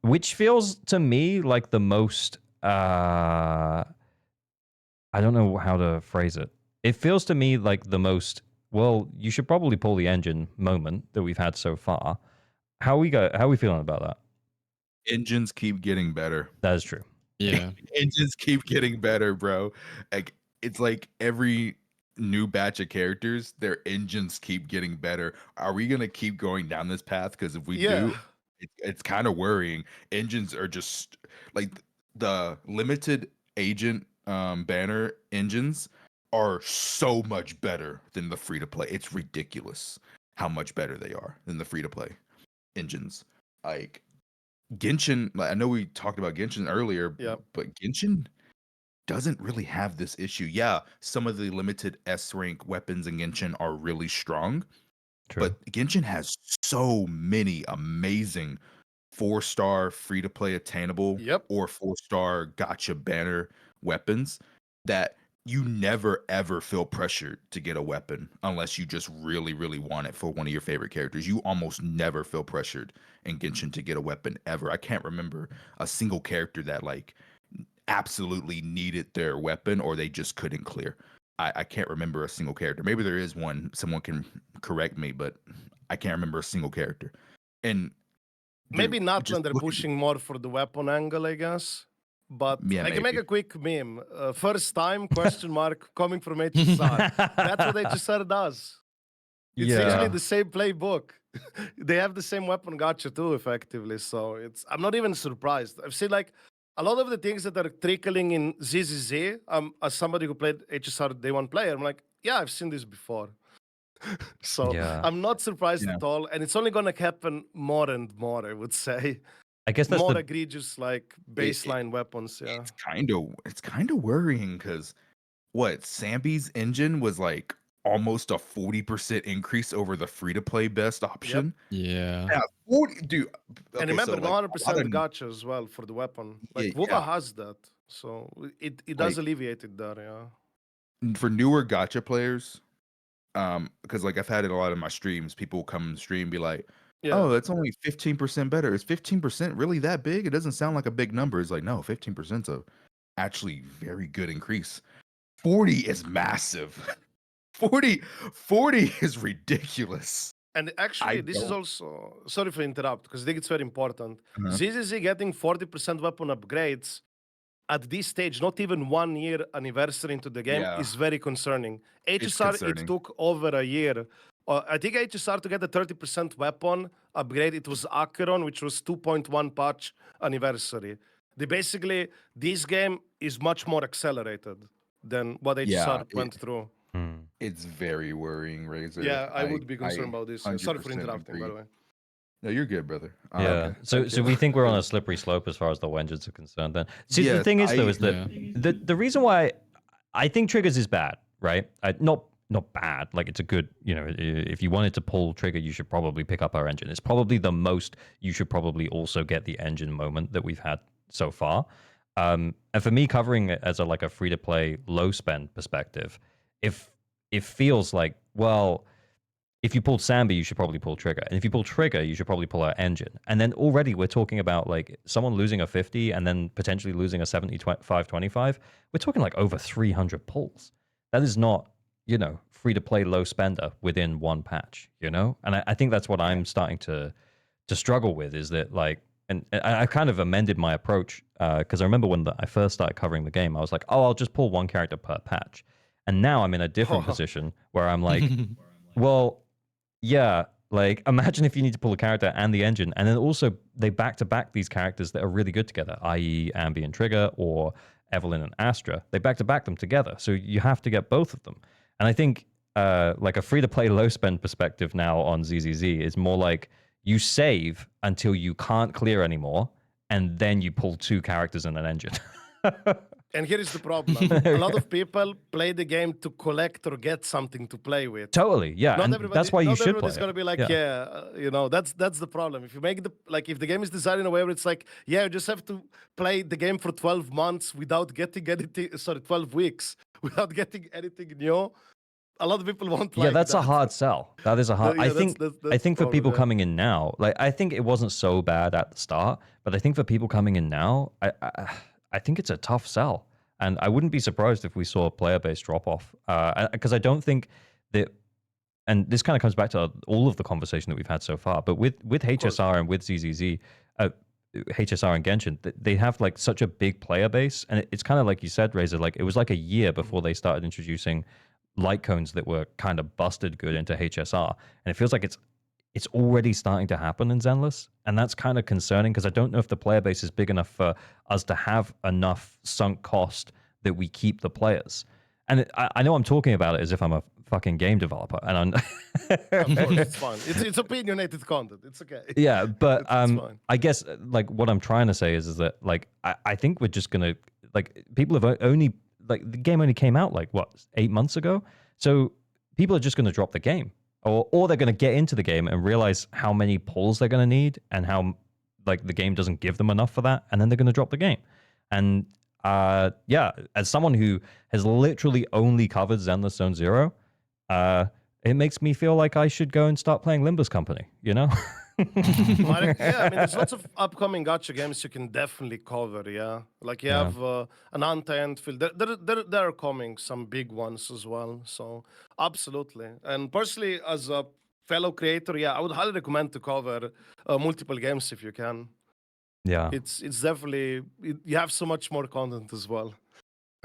which feels to me like the most I don't know how to phrase it. It feels to me like the most, well, you should probably pull the engine moment that we've had so far. How are we feeling about that? Engines keep getting better. That is true. Yeah. Engines keep getting better, bro. Like it's like every new batch of characters, their engines keep getting better. Are we gonna keep going down this path? Because if we do, it's kind of worrying. Engines are just like the limited agent banner engines are so much better than the free to play. It's ridiculous how much better they are than the free to play engines. Like Genshin, I know we talked about Genshin earlier, Yep. but Genshin doesn't really have this issue. Yeah, some of the limited S rank weapons in Genshin are really strong, True. but Genshin has so many amazing 4-star free to play attainable Yep. or 4-star gacha banner weapons that you never ever feel pressured to get a weapon unless you just really, really want it for one of your favorite characters. You almost never feel pressured in Genshin to get a weapon ever. I can't remember a single character that like absolutely needed their weapon or they just couldn't clear. I can't remember a single character. Maybe there is one, someone can correct me, but I can't remember a single character. And Maybe dude, not just when they're look at- pushing more for the weapon angle, I guess. But Yeah, I can make maybe. a quick meme. First time, question mark, coming from HSR. That's what HSR does. It's Yeah. usually the same playbook. they have the same weapon gacha too, effectively. So I'm not even surprised. I've seen like a lot of the things that are trickling in ZZZ. As somebody who played HSR Day One player, I'm like, yeah, I've seen this before. So Yeah. I'm not surprised Yeah. at all, and it's only gonna happen more and more. I would say I guess that's more the egregious, like baseline weapons. Yeah. It's kind of worrying because what Sambi's engine was like almost a 40% increase over the free to play best option. Yeah. Yeah, 40, dude. And Okay, remember, so, like, a 100% lot of- gacha as well for the weapon. Like Yeah, Wuva yeah. has that, so it does Like- alleviate it there. Yeah. for newer gotcha players, because like I've had it a lot in my streams, people will come and stream and be like, Yeah. "Oh, that's only 15% better." Is 15% really that big? It doesn't sound like a big number. It's like, no, 15% is a actually very good increase. 40 is massive. 40 is ridiculous. And actually, I this is don't- also sorry for interrupt because I think it's very important. Uh-huh. ZZZ getting 40% weapon upgrades at this stage, not even 1 year anniversary into the game, Yeah. is very concerning. It's HSR, concerning. it took over a year. I think HSR to get a 30% weapon upgrade, it was Acheron, which was 2.1 patch anniversary. This game is much more accelerated than what HSR went through. It's very worrying, Razor. Yeah, I would be concerned about this. Sorry for 100% interrupting, by the way. No, you're good, brother. Yeah. Okay. So we think we're on a slippery slope as far as the wenges are concerned. Then, see, the Yes, thing is though, is that Yeah. the reason why I think triggers is bad, right? Not bad. Like it's a good, if you wanted to pull trigger, you should probably pick up our engine. It's probably the most. You should probably also get the engine moment that we've had so far. And for me, covering it as a free to play low spend perspective, if it feels like, well, if you pulled Sambi, you should probably pull Trigger. And if you pull Trigger, you should probably pull our engine. And then already we're talking about like someone losing a 50 and then potentially losing a 75-25. We're talking like over 300 pulls. That is not, free to play low spender within one patch, And I think that's what I'm starting to struggle with is that like, and I kind of amended my approach because I remember when I first started covering the game, I was like, oh, I'll just pull one character per patch. And now I'm in a different position where I'm like, well, yeah, like imagine if you need to pull a character and the engine, and then also they back-to-back these characters that are really good together, i.e. Anby and Trigger or Evelyn and Astra. They back-to-back them together, so you have to get both of them. And I think like a free-to-play low-spend perspective now on ZZZ is more like you save until you can't clear anymore, and then you pull two characters and an engine. And here is the problem. A lot of people play the game to collect or get something to play with. Totally, yeah. And that's why you should play everybody's it. going to be like, that's the problem. If you make if the game is designed in a way where it's like, yeah, you just have to play the game for 12 months without getting anything, 12 weeks without getting anything new. A lot of people won't like that's that. a hard sell. That is a hard. I think for people coming in now, like I think it wasn't so bad at the start, but I think for people coming in now, I think it's a tough sell, and I wouldn't be surprised if we saw a player base drop off because I don't think that. And this kind of comes back to all of the conversation that we've had so far. But with HSR and with ZZZ, HSR and Genshin, they have like such a big player base, and it's kind of like you said, Razor. Like it was like a year before they started introducing light cones that were kind of busted good into HSR, and it feels like it's already starting to happen in Zenless, and that's kind of concerning because I don't know if the player base is big enough for us to have enough sunk cost that we keep the players. And I know I'm talking about it as if I'm a fucking game developer, and I'm of course, it's fine. It's opinionated content. It's okay. Yeah, but it's fine. I guess like what I'm trying to say is that like I think we're just gonna like people have only like the game only came out like what 8 months ago, so people are just gonna drop the game. Or they're going to get into the game and realize how many pulls they're going to need and how like the game doesn't give them enough for that, and then they're going to drop the game. And as someone who has literally only covered Zenless Zone Zero, it makes me feel like I should go and start playing Limber's Company, There's lots of upcoming gacha games you can definitely cover, yeah? Like you have an Untamed Field. There are coming some big ones as well, so absolutely. And personally, as a fellow creator, I would highly recommend to cover multiple games if you can. Yeah. It's definitely, you have so much more content as well.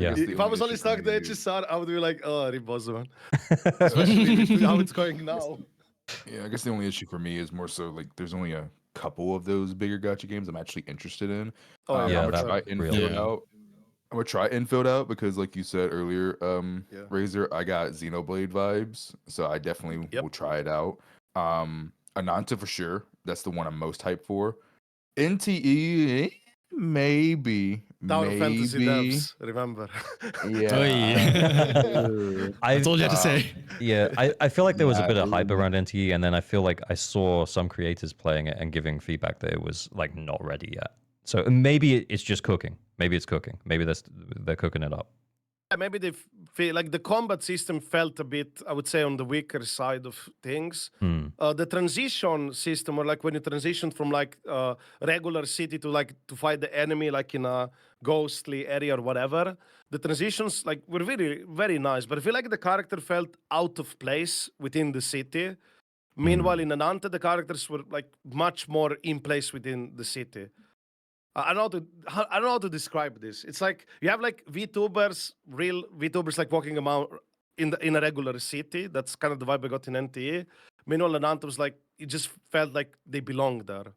Yeah. If I was only stuck to HSR, I would be like, oh, Ribozo, man. Especially with how it's going now. Yeah, I guess the only issue for me is more so like there's only a couple of those bigger gacha games I'm actually interested in. Oh Yeah, I'm gonna that try really- infield Yeah. out. I'm gonna try infield out because, like you said earlier, Yeah. Razor, I got Xenoblade vibes, so I definitely Yep. will try it out. Ananta for sure. That's the one I'm most hyped for. NTE, maybe, Tower Fantasy maybe. devs, remember? Yeah. That's all you had to Um, say. Yeah, I feel like there was a Yeah, bit of hype dude. around NTE, and then I feel like I saw some creators playing it and giving feedback that it was like not ready yet. So maybe it's just cooking. Maybe it's cooking. Maybe they're cooking it up. Yeah, maybe they feel like the combat system felt a bit, I would say, on the weaker side of things. The transition system, or like when you transition from like regular city to like to fight the enemy, like in a ghostly area or whatever, the transitions like were very very nice. But I feel like the character felt out of place within the city. Meanwhile, in Ananta, the characters were like much more in place within the city. I don't know I don't know how to describe this. It's like you have like VTubers, real VTubers, like walking around in a regular city. That's kind of the vibe I got in NTE. Meanwhile, Ananta was like it just felt like they belonged there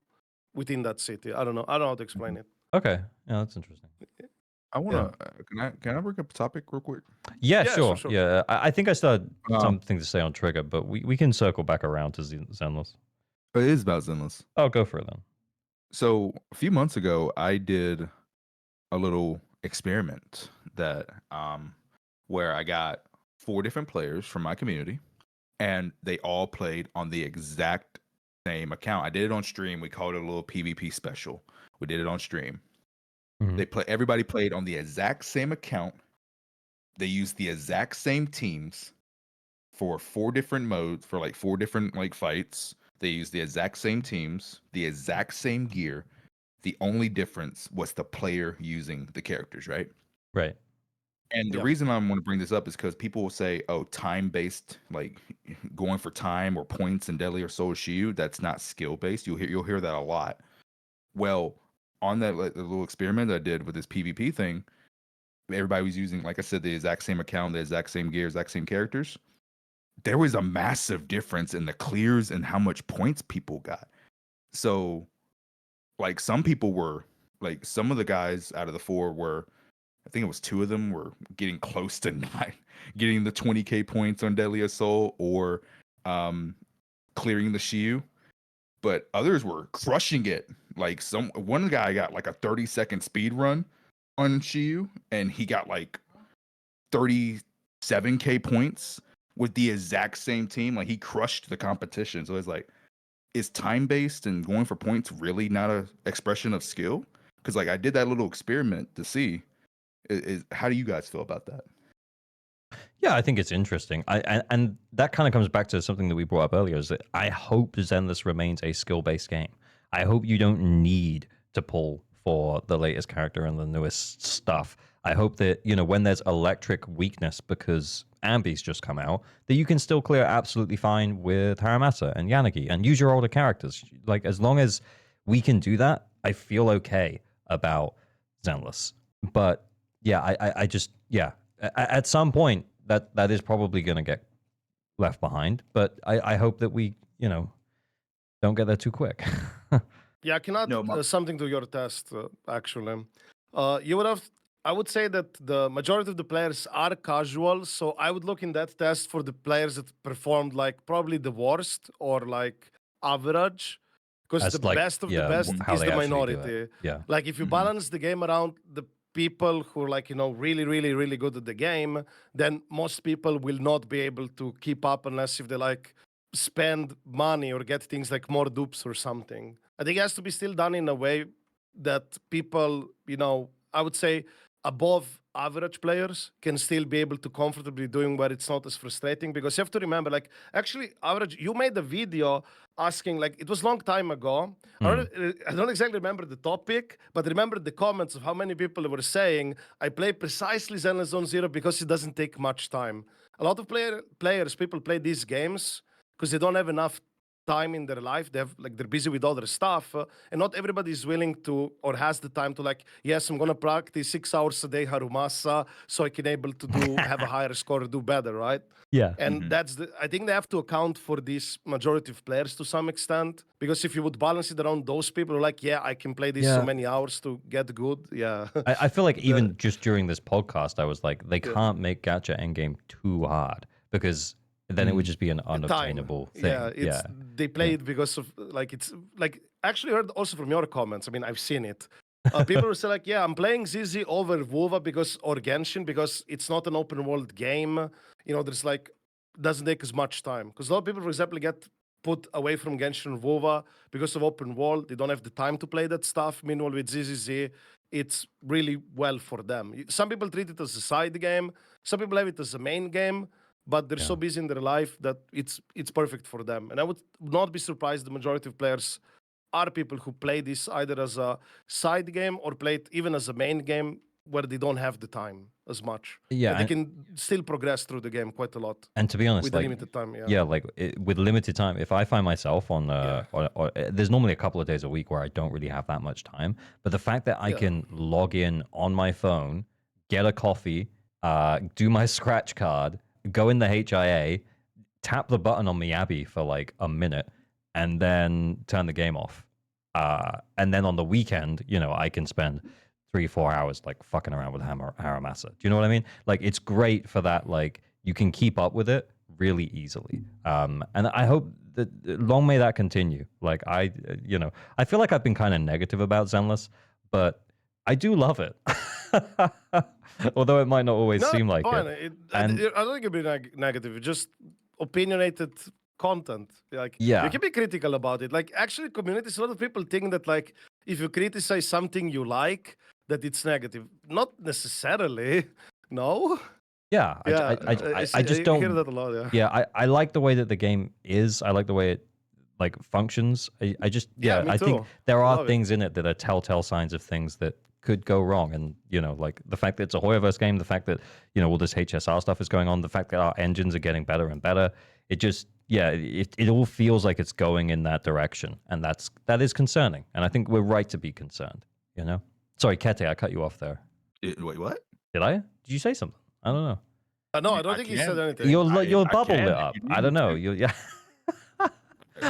within that city. I don't know. I don't know how to explain it. Okay, yeah, that's interesting. I wanna. Can I bring up a topic real quick? Yeah, Yeah, sure. sure. Yeah, I think I still had Um, something to say on Trigger, but we can circle back around to Zenless. It is about Zenless. Oh, go for it then. So a few months ago, I did a little experiment that where I got 4 different players from my community, and they all played on the exact same account. I did it on stream. We called it a little PvP special. We did it on stream. Mhm. Everybody played on the exact same account. They used the exact same teams for 4 different modes for like 4 different like fights. They used the exact same teams, the exact same gear. The only difference was the player using the characters, right? Right. And the Yeah. reason I want to bring this up is because people will say, "Oh, time-based, like going for time or points in Deadly or Soul Shield, that's not skill-based." You'll hear that a lot. Well, on that like, little experiment I did with this PvP thing, everybody was using, like I said, the exact same account, the exact same gear, exact same characters. There was a massive difference in the clears and how much points people got. So, like some people were like some of the guys out of the 4 were, I think it was 2 of them were getting close to not getting the 20k points on Deadly Assault or clearing the Shiyu, but others were crushing it. Like one guy got like a 30-second speed run on Shiyu, and he got like 37k points with the exact same team. Like he crushed the competition. So it's like, is time based and going for points really not a expression of skill? Because like I did that little experiment to see. How do you guys feel about that? Yeah, I think it's interesting. And that kind of comes back to something that we brought up earlier, is that I hope Zenless remains a skill-based game. I hope you don't need to pull for the latest character and the newest stuff. I hope that, when there's electric weakness because Amby's just come out, that you can still clear absolutely fine with Haramata and Yanagi and use your older characters. Like, as long as we can do that, I feel okay about Zenless. But yeah, I just, yeah, at some point, that is probably going to get left behind. But I hope that we, don't get there too quick. Yeah, I can add No, something to your test, actually. You would have, I would say that the majority of the players are casual, so I would look in that test for the players that performed like probably the worst or like average, because As the like, best of the yeah, best how is they the actually do it. minority. Yeah. Like if you Mhm. balance the game around the people who are like, really, really, really good at the game, then most people will not be able to keep up unless if they like spend money or get things like more dupes or something. I think it has to be still done in a way that people, I would say above average players can still be able to comfortably doing where it's not as frustrating, because you have to remember, like, actually average, you made a video asking, like, it was long time ago. I don't exactly remember the topic, but remember the comments of how many people were saying, I play precisely Zenless Zone Zero because it doesn't take much time. A lot of people play these games because they don't have enough time in their life. They have like they're busy with other stuff, and not everybody is willing to or has the time to like. Yes, I'm gonna practice 6 hours a day Harumasa so I can able to do have a higher score, do better, right? Yeah. And that's the. I think they have to account for this majority of players to some extent, because if you would balance it around those people, like yeah, I can play this so Yeah. many hours to get good. Yeah, I feel like even just during this podcast, I was like, they Yeah. can't make gacha endgame too hard because then it would just be an unobtainable thing. Yeah, it's they play it because of like it's like actually heard also from your comments. I mean, I've seen it. People will say like, yeah, I'm playing ZZ over WoWa because or Genshin because it's not an open world game. You know, there's like doesn't take as much time because a lot of people, for example, get put away from Genshin or WoWa because of open world. They don't have the time to play that stuff. Meanwhile, with ZZZ, it's really well for them. Some people treat it as a side game. Some people have it as a main game, but they're so busy in their life that it's perfect for them. And I would not be surprised the majority of players are people who play this either as a side game or play it even as a main game where they don't have the time as much. Yeah, But they and- can still progress through the game quite a lot And to be honest, with like, the limited time. Yeah. yeah, like with limited time, if I find myself on, or there's normally a couple of days a week where I don't really have that much time, but the fact that I Yeah. can log in on my phone, get a coffee, do my scratch card, go in the HIA, tap the button on Miyabi for like a minute, and then turn the game off. And then on the weekend, you know, I can spend 3-4 hours like fucking around with Haramasa. Do you know what I mean? Like, it's great for that. Like, you can keep up with it really easily. And I hope that long may that continue. Like, you know, I feel like I've been kind of negative about Zenless, but I do love it. Although it might not always No, seem it's like fine. it. I And- don't think it'd be negative. It's just opinionated content. Like, Yeah. you can be critical about it. Like, actually, communities, a lot of people think that, like, if you criticize something you like, that it's negative. Not necessarily. No. Yeah, Yeah. I just I don't. hear that a lot. Yeah. Yeah, I like the way that the game is. I like the way it like functions. I just Yeah, yeah, me I think too. there I are love it. things in it that are telltale signs of things that could go wrong. And you know, like the fact that it's a Hoyoverse game, the fact that you know all this HSR stuff is going on, the fact that our engines are getting better and better. It just it all feels like it's going in that direction, and that is concerning. And I think we're right to be concerned. You know, sorry, Kete, I cut you off there. Wait, what? Did I? Did you say something? I don't know. No, I don't think he said anything. Your I bubble can lit if up. you I need don't me know. to. Yeah.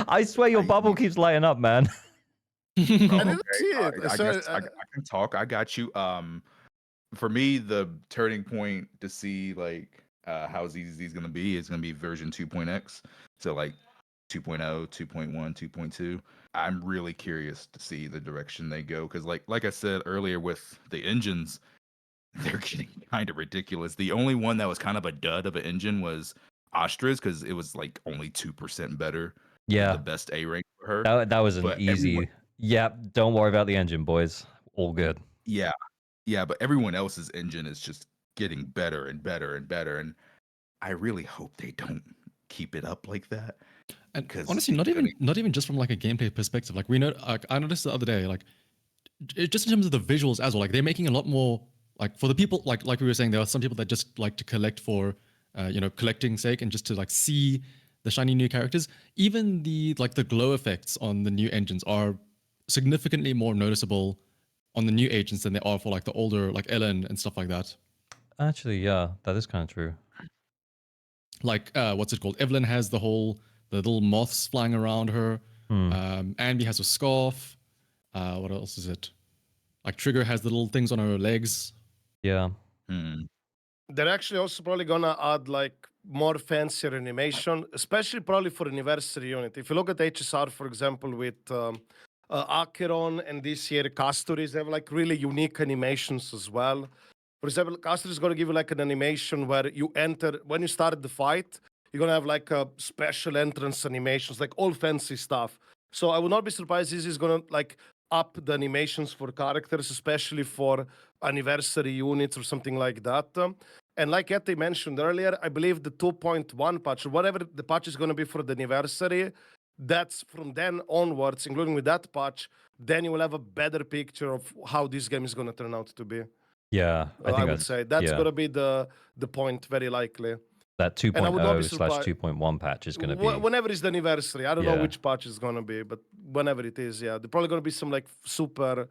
I swear your bubble keeps lighting up, man. I didn't Okay, see it. I Sorry, guess I can talk. I got you. For me, the turning point to see like how ZZZ is gonna be is gonna be version 2.x. So like 2.0, 2.1, 2.2. I'm really curious to see the direction they go because like I said earlier with the engines, they're getting kind of ridiculous. The only one that was kind of a dud of an engine was Astra's because it was like only 2% better. Yeah. The best A rank for her. That was an But easy. everyone- Yep. Don't worry about the engine, boys. All good. Yeah, but everyone else's engine is just getting better and better and better. And I really hope they don't keep it up like that. And 'Cause honestly, it's not even just from like a gameplay perspective. Like we know, like I noticed the other day, like just in terms of the visuals as well. Like they're making a lot more. Like for the people, like we were saying, there are some people that just like to collect for, you know, collecting sake and just to like see the shiny new characters. Even the like the glow effects on the new engines are significantly more noticeable on the new agents than they are for like the older like Ellen and stuff like that. Actually, yeah, that is kind of true. Like what's it called? Evelyn has the little moths flying around her. Anby has a scarf. What else is it? Like Trigger has the little things on her legs. Yeah. They're actually also probably gonna add like more fancier animation, especially probably for anniversary unit. If you look at HSR, for example, with Acheron and this year Castorice, they have like really unique animations as well. For example, Castorice is gonna give you like an animation where you enter when you start the fight. You're gonna have like a special entrance animations, like all fancy stuff. So I would not be surprised this is gonna like up the animations for characters, especially for anniversary units or something like that. And like Ete mentioned earlier, I believe the 2.1 patch, or whatever the patch is going to be for the anniversary, that's from then onwards, including with that patch, then you will have a better picture of how this game is going to turn out to be. Yeah. I would say that's yeah. going to be the point, very likely. That And I would not be 2.0 slash surprised 2.1 patch is going to be. whenever is the anniversary. I don't know Yeah. which patch is gonna be, but whenever it is, yeah, they're probably gonna be some like super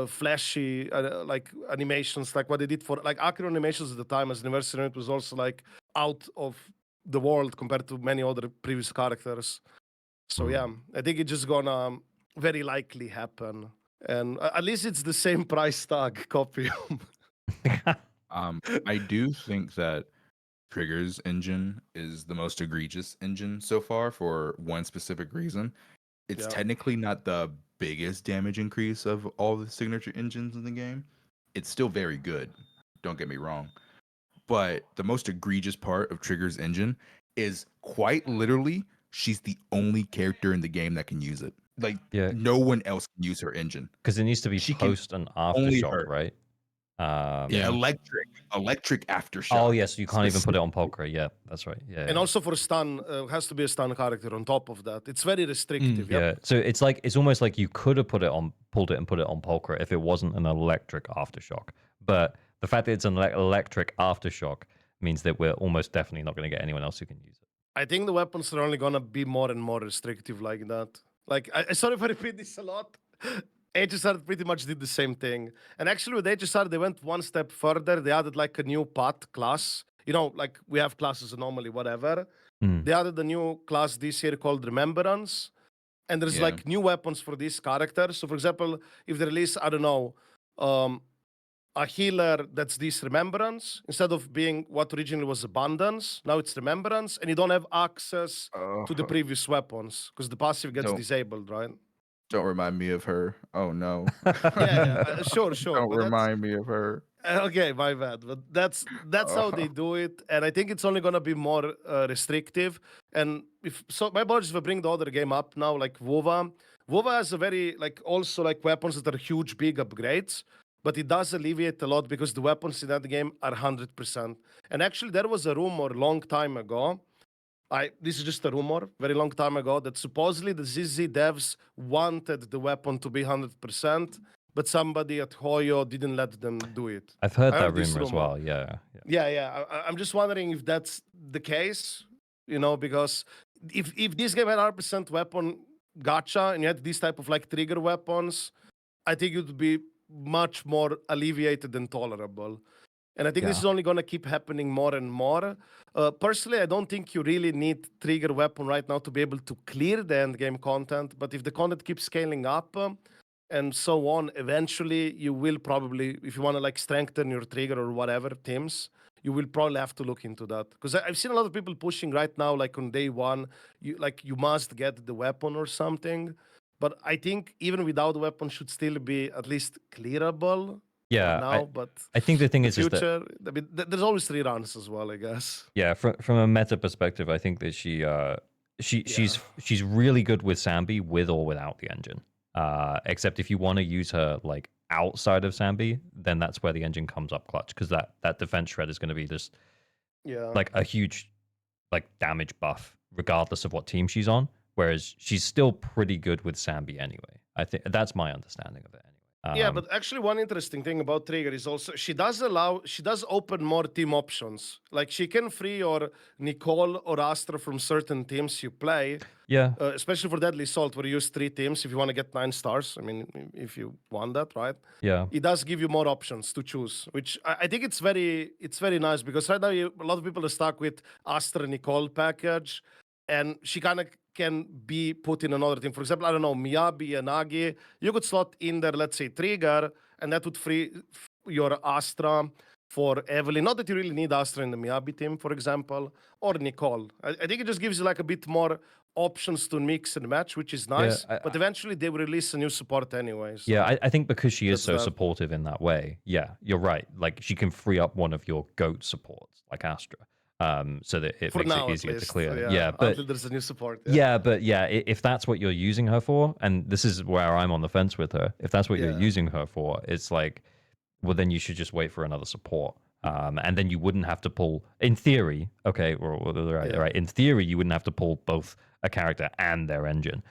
flashy like animations, like what they did for like Akira animations at the time as anniversary. It was also like out of the world compared to many other previous characters. So yeah, I think it's just gonna very likely happen, and at least it's the same price tag copy. I do think that Trigger's engine is the most egregious engine so far for one specific reason. It's Yeah. technically not the biggest damage increase of all the signature engines in the game. It's still very good. Don't get me wrong. But the most egregious part of Trigger's engine is quite literally she's the only character in the game that can use it. Like Yeah. no one else can use her engine. Because it needs to be She can post and only aftershock, her. right? Yeah, Yeah. electric aftershock. Oh, yes, you can't even put it on Polka. Yeah, that's right. Yeah. And also for stun, has to be a stun character on top of that. It's very restrictive. Yep. Yeah, so it's almost like you could have pulled it and put it on Polka if it wasn't an electric aftershock. But the fact that it's an electric aftershock means that we're almost definitely not going to get anyone else who can use it. I think the weapons are only gonna be more and more restrictive like that. Like, sorry if I repeat this a lot. HSR pretty much did the same thing. And actually with HSR, they went one step further. They added like a new path class. You know, like we have classes normally, whatever. They added a new class this year called Remembrance. And there's Yeah. like new weapons for these characters. So for example, if they release, I don't know, a healer that's this Remembrance, instead of being what originally was Abundance, now it's Remembrance, and you don't have access to the previous weapons because the passive gets Don't- disabled, right? Don't remind me of her. Oh no. Yeah, sure. Don't but that's- remind me of her. Okay, my bad. But that's how they do it, and I think it's only gonna be more restrictive. And if so, my apologies if I bring the other game up now, like WoWa. WoWa has a very like also like weapons that are huge, big upgrades, but it does alleviate a lot because the weapons in that game are 100%. And actually, there was a rumor long time ago. This is just a rumor, very long time ago, that supposedly the ZZ devs wanted the weapon to be 100%, but somebody at Hoyo didn't let them do it. I've heard I that heard this rumor as rumor. well. Yeah. Yeah. I'm just wondering if that's the case, you know, because if this game had 100% weapon gacha and you had these type of like trigger weapons, I think it would be much more alleviated and tolerable. And I think this Yeah. is only going to keep happening more and more. Personally, I don't think you really need trigger weapon right now to be able to clear the end game content. But if the content keeps scaling up and so on, eventually you will probably, if you want to like strengthen your trigger or whatever teams, you will probably have to look into that. Because I've seen a lot of people pushing right now, like on day one, you must get the weapon or something. But I think even without the weapon should still be at least clearable. Yeah, Now, but I think the thing the is that future, I mean, there's always 3 runs as well, I guess. yeah, from a meta perspective, I think that she's really good with Sambi with or without the engine. Except if you want to use her like outside of Sambi, then that's where the engine comes up clutch because that defense shred is going to be just like a huge like damage buff regardless of what team she's on. Whereas she's still pretty good with Sambi anyway. I think that's my understanding of it anyway. Yeah, but actually one interesting thing about Trigger is also she does open more team options. Like she can free your Nicole or Astra from certain teams you play. Yeah. Especially for Deadly Assault where you use 3 teams if you want to get 9 stars. I mean, if you want that, right? Yeah. It does give you more options to choose, which I think it's very nice because right now a lot of people are stuck with Astra Nicole package, and she kind of can be put in another team. For example, I don't know, Miyabi and Agi, you could slot in there, let's say, Trigger, and that would free your Astra for Evelyn. Not that you really need Astra in the Miyabi team, for example, or Nicole. I think it just gives you like a bit more options to mix and match, which is nice. But eventually they will release a new support anyway. So yeah, I think because she is so that. supportive in that way, yeah, you're right. Like she can free up one of your GOAT supports, like Astra. So that it for makes now, it easier at to least, clear. Yeah, but until there's a new support. but if that's what you're using her for, and this is where I'm on the fence with her, if that's what you're using her for, it's like, well, then you should just wait for another support. And then you wouldn't have to pull, in theory, okay, right. In theory, you wouldn't have to pull both a character and their engine.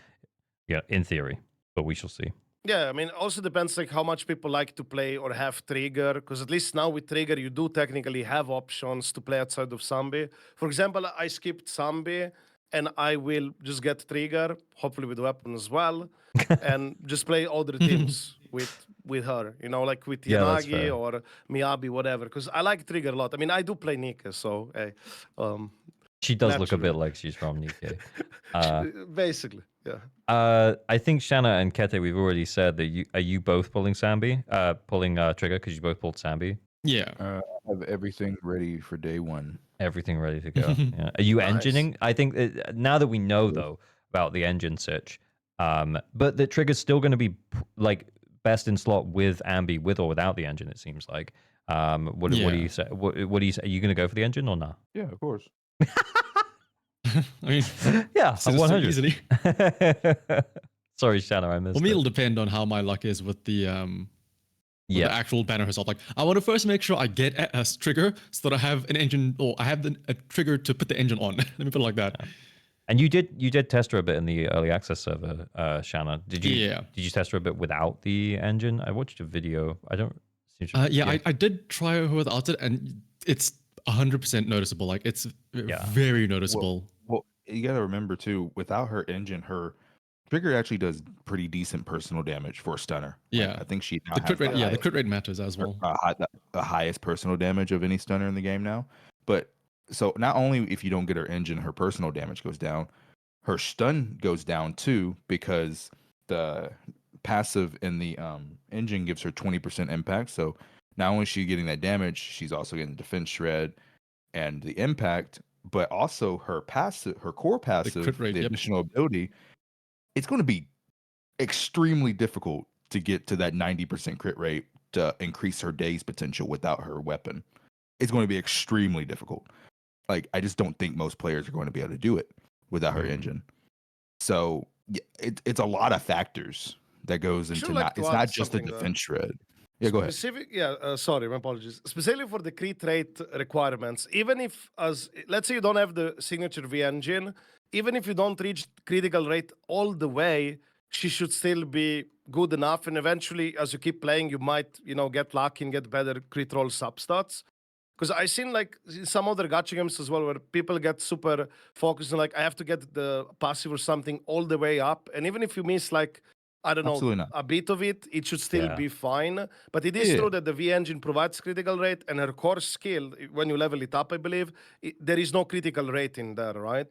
Yeah, in theory, but we shall see. Yeah, I mean, also depends like how much people like to play or have trigger. Because at least now with trigger, you do technically have options to play outside of zombie. For example, I skipped zombie, and I will just get trigger, hopefully with weapon as well, and just play other teams with her. You know, like with Yeah, that's Yanagi fair. or Miyabi, whatever. Because I like trigger a lot. I mean, I do play Nika, so hey, She does look a bit naturally. like she's from Nikkei. Basically, yeah. I think Shanna and Kete, we've already said that you both pulling Sambi, pulling trigger because you both pulled Sambi. Yeah. I have everything ready for day one. Everything ready to go. Yeah. Are you Nice. engineing? I think now that we know though about the engine search, but the trigger's still going to be like best in slot with Ambi, with or without the engine. It seems like. What do Yeah. you say? What do you say? Are you going to go for the engine or not? Yeah, of course. I mean, Yeah, said I'm it so 100. easily. Sorry, Shanna, I missed For me, it. it'll depend on how my luck is with the Yeah. actual banner herself. Like, I want to first make sure I get a trigger so that I have an engine, or I have a trigger to put the engine on. Let me put it like that. And you did test her a bit in the early access server, Shanna. Did you? Yeah. Did you test her a bit without the engine? I watched a video. I don't. Yeah, I did try her without it, and it's 100% noticeable. Like, it's very noticeable. Well, you got to remember too, without her engine, her trigger actually does pretty decent personal damage for a stunner. Like, Yeah. I think she now The has crit rate, the the highest, crit rate matters as well. the highest personal damage of any stunner in the game now. But so not only if you don't get her engine, her personal damage goes down, her stun goes down too, because the passive in the engine gives her 20% impact. So not only is she getting that damage, she's also getting defense shred and the impact, but also her passive, her core passive, crit rate, the yep. additional ability. It's going to be extremely difficult to get to that 90% crit rate to increase her day's potential without her weapon. It's going to be extremely difficult. Like, I just don't think most players are going to be able to do it without her engine. So it's a lot of factors that goes into like not. to It's add not just the something there. defense shred. Yeah, go ahead. Sorry, my apologies. Specifically for the crit rate requirements, even if, as let's say you don't have the signature V engine, even if you don't reach critical rate all the way, she should still be good enough. And eventually, as you keep playing, you might, get lucky and get better crit roll substats. Because I've seen like some other gacha games as well where people get super focused on like, I have to get the passive or something all the way up. And even if you miss like, I don't Absolutely know, not. a bit of it, it should still be fine. But it is Yeah. true that the V engine provides critical rate, and her core skill, when you level it up, I believe, there is no critical rate in there, right?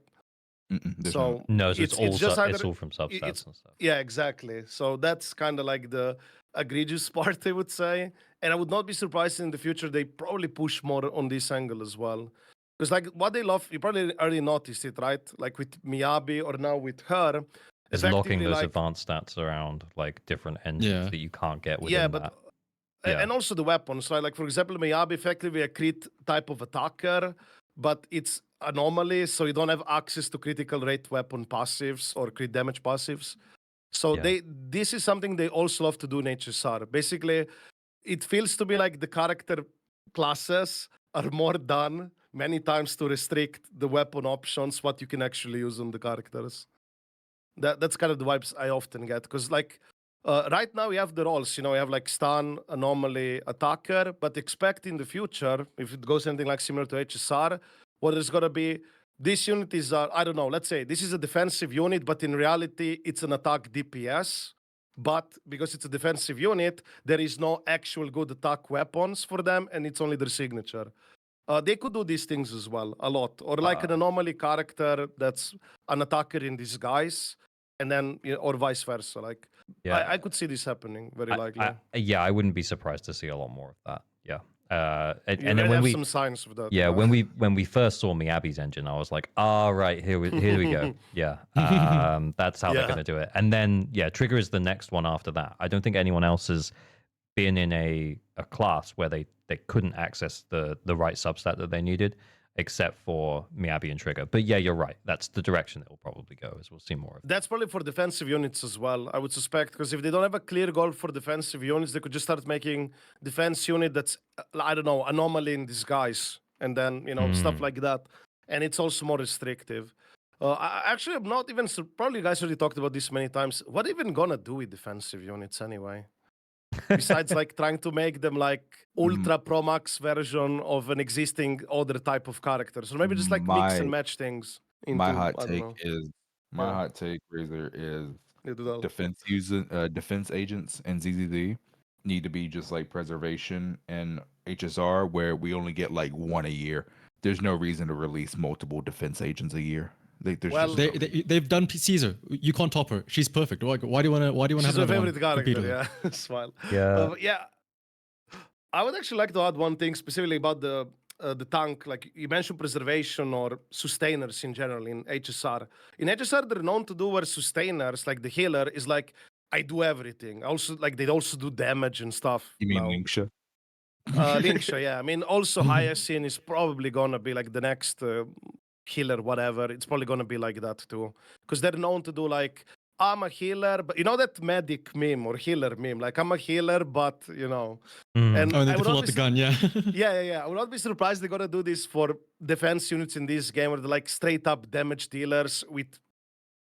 There's So No, so it's just it's either all from substats and stuff. yeah, exactly. So that's kind of like the egregious part, I would say. And I would not be surprised in the future they probably push more on this angle as well. Because like what they love, you probably already noticed it, right? Like with Miyabi or now with her. Is locking effectively, those like, advanced stats around like different engines that you can't get within yeah, that. but and also the weapons, right? Like for example, Miyabi effectively a crit type of attacker, but it's anomaly, so you don't have access to critical rate weapon passives or crit damage passives. So this is something they also love to do in HSR. Basically, it feels to me like the character classes are more done many times to restrict the weapon options, what you can actually use on the characters. That's kind of the vibes I often get. Because like right now we have the roles, we have like stun, anomaly, attacker, but expect in the future, if it goes anything like similar to HSR, what there's gonna be, this unit is, I don't know, let's say this is a defensive unit, but in reality it's an attack DPS. But because it's a defensive unit, there is no actual good attack weapons for them, and it's only their signature. They could do these things as well, a lot. Or like an anomaly character that's an attacker in disguise, and then, or vice versa. Like, I could see this happening very likely. I wouldn't be surprised to see a lot more of that. Yeah. You and then when have we some signs of that. yeah, when we first saw Miyabi's engine, I was like, right, here we go. Yeah, that's how they're gonna do it. And then Trigger is the next one after that. I don't think anyone else has been in a class where they couldn't access the right substat that they needed, except for Miyabi and Trigger. But yeah, you're right. That's the direction it will probably go, as we'll see more of. That's probably for defensive units as well, I would suspect, because if they don't have a clear goal for defensive units, they could just start making defense unit that's, I don't know, anomaly in disguise, and then, stuff like that. And it's also more restrictive. Actually, I'm not even. Probably, you guys already talked about this many times. What even gonna do with defensive units anyway? Besides, like trying to make them like ultra pro max version of an existing other type of characters, or maybe just like mix and match things. Into, My hot I don't take know. is Yeah. Razor is Yeah, do that. defense agents and ZZZ need to be just like preservation and HSR, where we only get like one a year. There's no reason to release multiple defense agents a year. There's Well, just no reason. They've done Caesar. You can't top her. She's perfect. Why do you want to She's have my another favorite one compete with character. her? Yeah, Smile. Yeah. Yeah, I would actually like to add one thing specifically about the tank. Like you mentioned, preservation or sustainers in general in HSR. In HSR, they're known to do where sustainers, like the healer, is like I do everything. Also, like they also do damage and stuff. You mean now. Linksha? Linksha, yeah. I mean, also Hyacinth is probably gonna be like the next healer, whatever. It's probably gonna be like that too, because they're known to do like I'm a healer, but you know that medic meme or healer meme, like I'm a healer, but you know. And Oh, and I they would pull not out be the gun. Yeah. yeah. I would not be surprised they're gonna do this for defense units in this game, where they're like straight up damage dealers with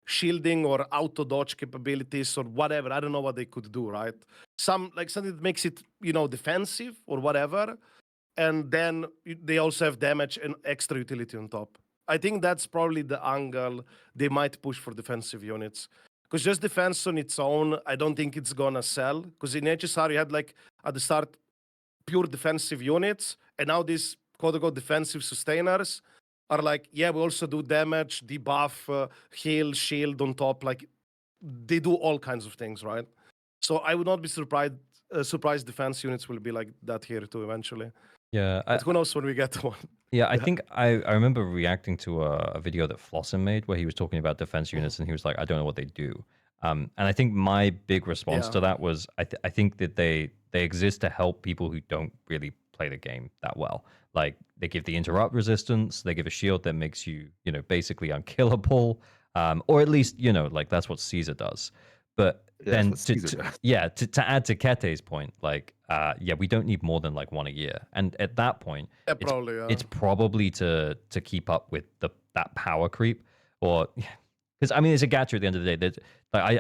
shielding or auto dodge capabilities or whatever. I don't know what they could do, right? Something that makes it, you know, defensive or whatever. And then they also have damage and extra utility on top. I think that's probably the angle they might push for defensive units. Because just defense on its own, I don't think it's gonna sell. Because in HSR, you had like at the start pure defensive units, and now these quote unquote defensive sustainers are like, yeah, we also do damage, debuff, heal, shield on top. Like they do all kinds of things, right? So I would not be surprised defense units will be like that here too eventually. Yeah. But who knows when we get to one? Yeah, I think I remember reacting to a video that Flossin made where he was talking about defense units and he was like, I don't know what they do. And I think my big response to that was I think that they exist to help people who don't really play the game that well. Like they give the interrupt resistance, they give a shield that makes you, you know, basically unkillable, or at least, you know, like that's what Caesar does. But then to add to Kete's point, like yeah, we don't need more than like one a year, and at that point, it's probably to keep up with that power creep, or because I mean it's a gacha at the end of the day. That like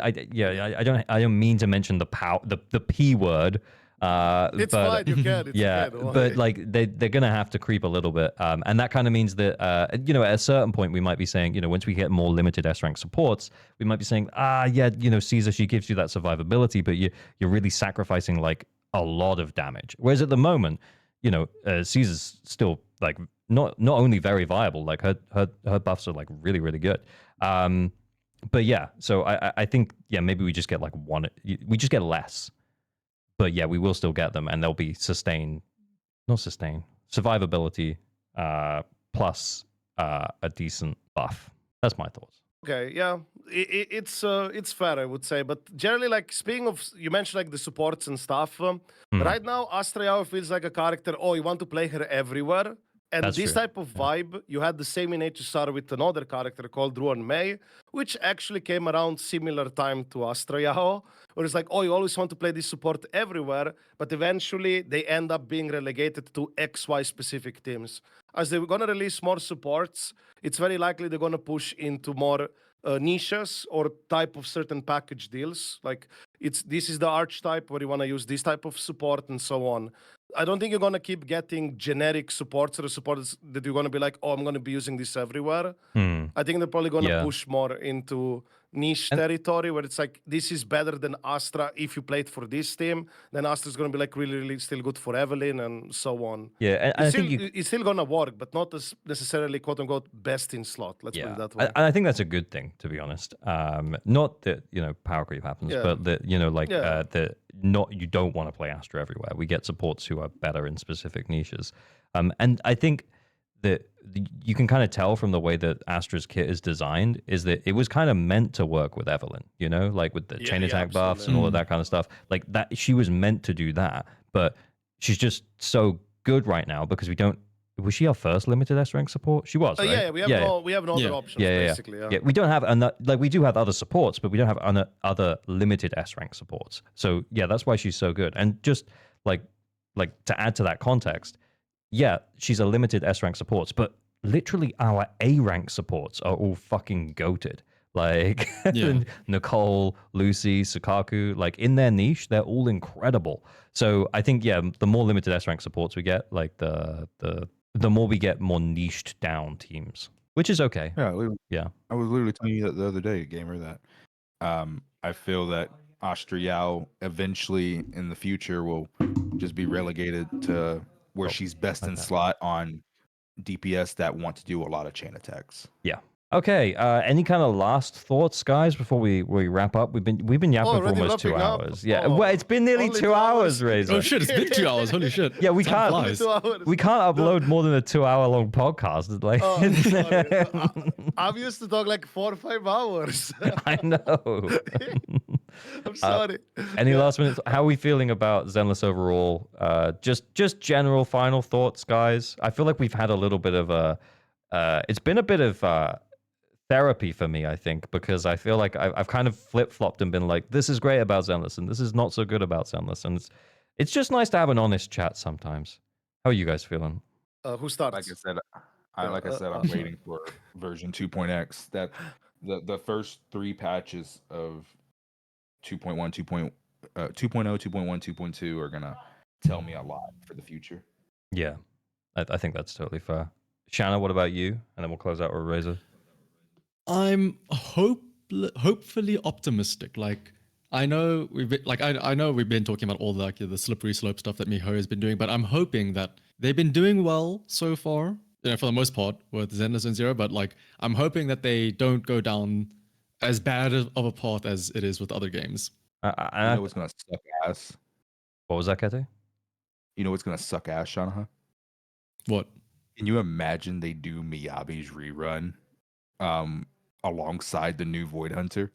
I don't mean to mention the P word. It's but, fine, you can. It's yeah, okay, but like they're gonna have to creep a little bit, and that kind of means that you know, at a certain point we might be saying, you know, once we get more limited S rank supports, we might be saying, yeah, you know, Caesar, she gives you that survivability, but you're really sacrificing like a lot of damage. Whereas at the moment, you know, Caesar's still like not only very viable, like her buffs are like really really good. But yeah, so I think yeah, maybe we just get like we just get less. But yeah, we will still get them, and they'll be survivability, plus a decent buff. That's my thoughts. Okay, yeah, it's fair, I would say. But generally, like speaking of, you mentioned like the supports and stuff. Right now, Astra feels like a character. Oh, you want to play her everywhere. And That's this true. type of vibe, you had the same in HSR with another character called Ruan Mei, which actually came around similar time to Astra Yao, where it's like, oh, you always want to play this support everywhere, but eventually they end up being relegated to XY specific teams. As they're going to release more supports, it's very likely they're going to push into more niches or type of certain package deals. Like this is the archetype where you want to use this type of support and so on. I don't think you're going to keep getting generic supports or supports that you're going to be like, oh, I'm going to be using this everywhere. I think they're probably going to push more into niche territory where it's like, this is better than Astra if you played for this team. Then Astra's going to be like really, really still good for Evelyn and so on. Yeah, and I think it's still going to work, but not as necessarily quote unquote best in slot. Let's put it that way. I think that's a good thing, to be honest. Not that, you know, power creep happens, but that, you know, like you don't want to play Astra everywhere. We get supports who are better in specific niches. And I think that you can kind of tell from the way that Astra's kit is designed is that it was kind of meant to work with Evelyn, you know, like with the chain attack buffs and all of that kind of stuff. Like that, she was meant to do that, but she's just so good right now because we don't. Was she our first limited S rank support? She was, right? Yeah, we have no other options, basically. Yeah. We don't have like we do have other supports, but we don't have other limited S rank supports. So yeah, that's why she's so good. And just like to add to that context, yeah, she's a limited S rank supports, but literally our A rank supports are all fucking goated. Like Yeah. Nicole, Lucy, Sukaku, like in their niche, they're all incredible. So I think the more limited S rank supports we get, like the more we get more niched down teams, which is okay. Yeah, I was literally telling you that the other day, gamer, that I feel that Astrial eventually in the future will just be relegated to where she's best in slot on DPS that want to do a lot of chain attacks. Yeah. Okay. Any kind of last thoughts, guys, before we wrap up? We've been yapping for already almost 2 wrapping up? hours. Yeah. Oh, well, it's been nearly only 2 2 hours, hours? Razor. Oh shit, it's been 2 hours. Holy shit. Yeah, we Time can't. flies. 2 hours. We can't upload more than a 2-hour long podcast. It's like Oh, sorry. I'm used to talk like 4 or 5 hours. I know. I'm sorry. Any last minutes? How are we feeling about Zenless overall? Just general final thoughts, guys. I feel like we've had a little bit of a. It's been a bit of therapy for me, I think, because I feel like I've kind of flip flopped and been like, this is great about Zenless, and this is not so good about Zenless, and it's just nice to have an honest chat sometimes. How are you guys feeling? Who starts? Like I said, I'm waiting for version 2.x. That the first 3 patches of 2.1, 2.0, 2.1, 2.2 are gonna tell me a lot for the future. Yeah, I think that's totally fair. Shanna, what about you? And then we'll close out with Razor. I'm hopefully optimistic. Like I know I know we've been talking about all the slippery slope stuff that Miho has been doing, but I'm hoping that they've been doing well so far. You know, for the most part with Zenless Zone Zero, but like I'm hoping that they don't go down as bad of a path as it is with other games. You know what's gonna suck ass? What was that, Kete? You know what's gonna suck ass, Shanaha? What? Can you imagine they do Miyabi's rerun alongside the new Void Hunter?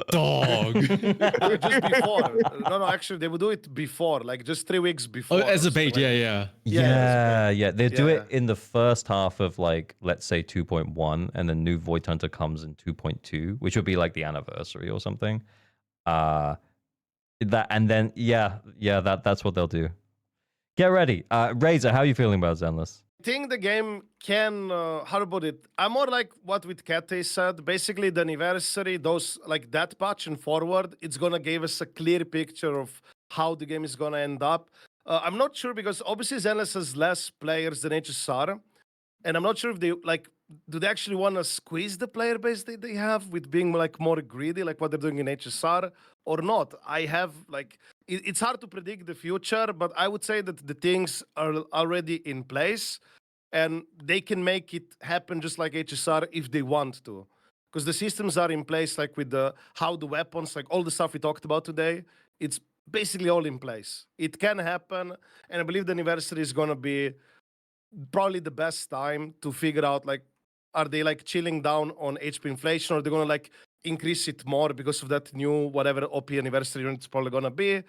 Dog. Just before. No, actually, they would do it before, like just 3 weeks before. Oh, as a bait, So, like, Yeah. They do it Yeah. in the first half of like, let's say 2.1, and the new Void Hunter comes in 2.2, which would be like the anniversary or something. That's what they'll do. Get ready. Razor, how are you feeling about Zenless? I think the game can, how about it? I'm more like what with Kate said. Basically, the anniversary, those like that patch and forward, it's gonna give us a clear picture of how the game is gonna end up. I'm not sure because obviously Zenless has less players than HSR, and I'm not sure if they like. Do they actually want to squeeze the player base that they have with being like more greedy, like what they're doing in HSR, or not? I have like it's hard to predict the future, but I would say that the things are already in place, and they can make it happen just like HSR if they want to, because the systems are in place, like with the how the weapons, like all the stuff we talked about today. It's basically all in place. It can happen, and I believe the anniversary is gonna be probably the best time to figure out like are they like chilling down on HP inflation, or they're gonna like increase it more because of that new whatever OP anniversary unit it's probably gonna be.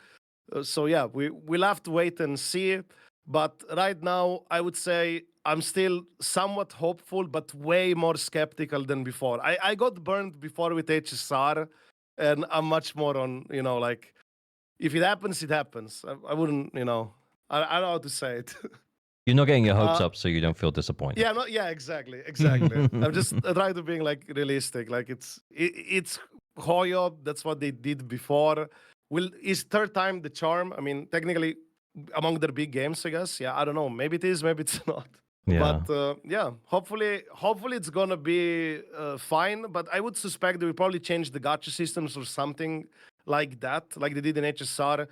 So yeah, we'll have to wait and see. But right now, I would say I'm still somewhat hopeful, but way more skeptical than before. I got burned before with HSR, and I'm much more on, like if it happens, it happens. I wouldn't, I don't know how to say it. You're not getting your hopes up, so you don't feel disappointed. Yeah, exactly. I'm just trying to be like realistic. Like it's Hoyo. That's what they did before. Is third time the charm? I mean, technically, among their big games, I guess. Yeah, I don't know. Maybe it is. Maybe it's not. Yeah. But hopefully it's gonna be fine. But I would suspect they will probably change the gacha systems or something like that, like they did in HSR.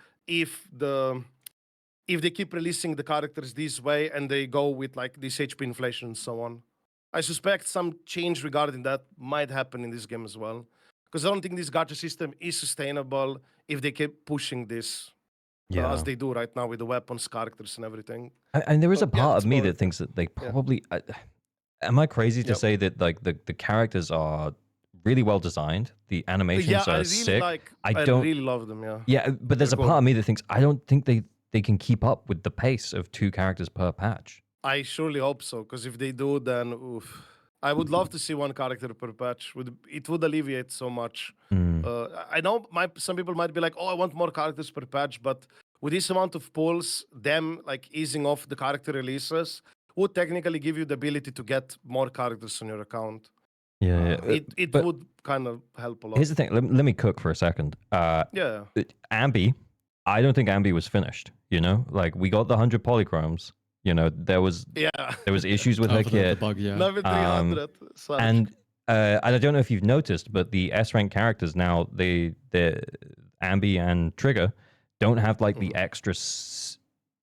If they keep releasing the characters this way and they go with like this HP inflation and so on. I suspect some change regarding that might happen in this game as well. Because I don't think this gacha system is sustainable if they keep pushing this as they do right now with the weapons, characters, and everything. And there is a But, yeah, part it's of me probably- that thinks that they probably... am I crazy to Yep. say that like the characters are really well designed? The animations Yeah, I are really sick. I don't... really love them, yeah. Yeah, but there's a They're part cool. of me that thinks I don't think they can keep up with the pace of 2 characters per patch. I surely hope so, because if they do, then oof. I would love to see 1 character per patch. It would alleviate so much. I know some people might be like, oh, I want more characters per patch, but with this amount of pulls, them like easing off the character releases would technically give you the ability to get more characters on your account. Yeah, It but would kind of help a lot. here's the thing. Let me cook for a second. Yeah. Ambi, I don't think Ambi was finished. You know, like we got the 100 polychromes. You know, there was issues with her for the kit. bug, yeah. Level 300. Sorry. And I don't know if you've noticed, but the S rank characters now, the Ambi and Trigger don't have like the extra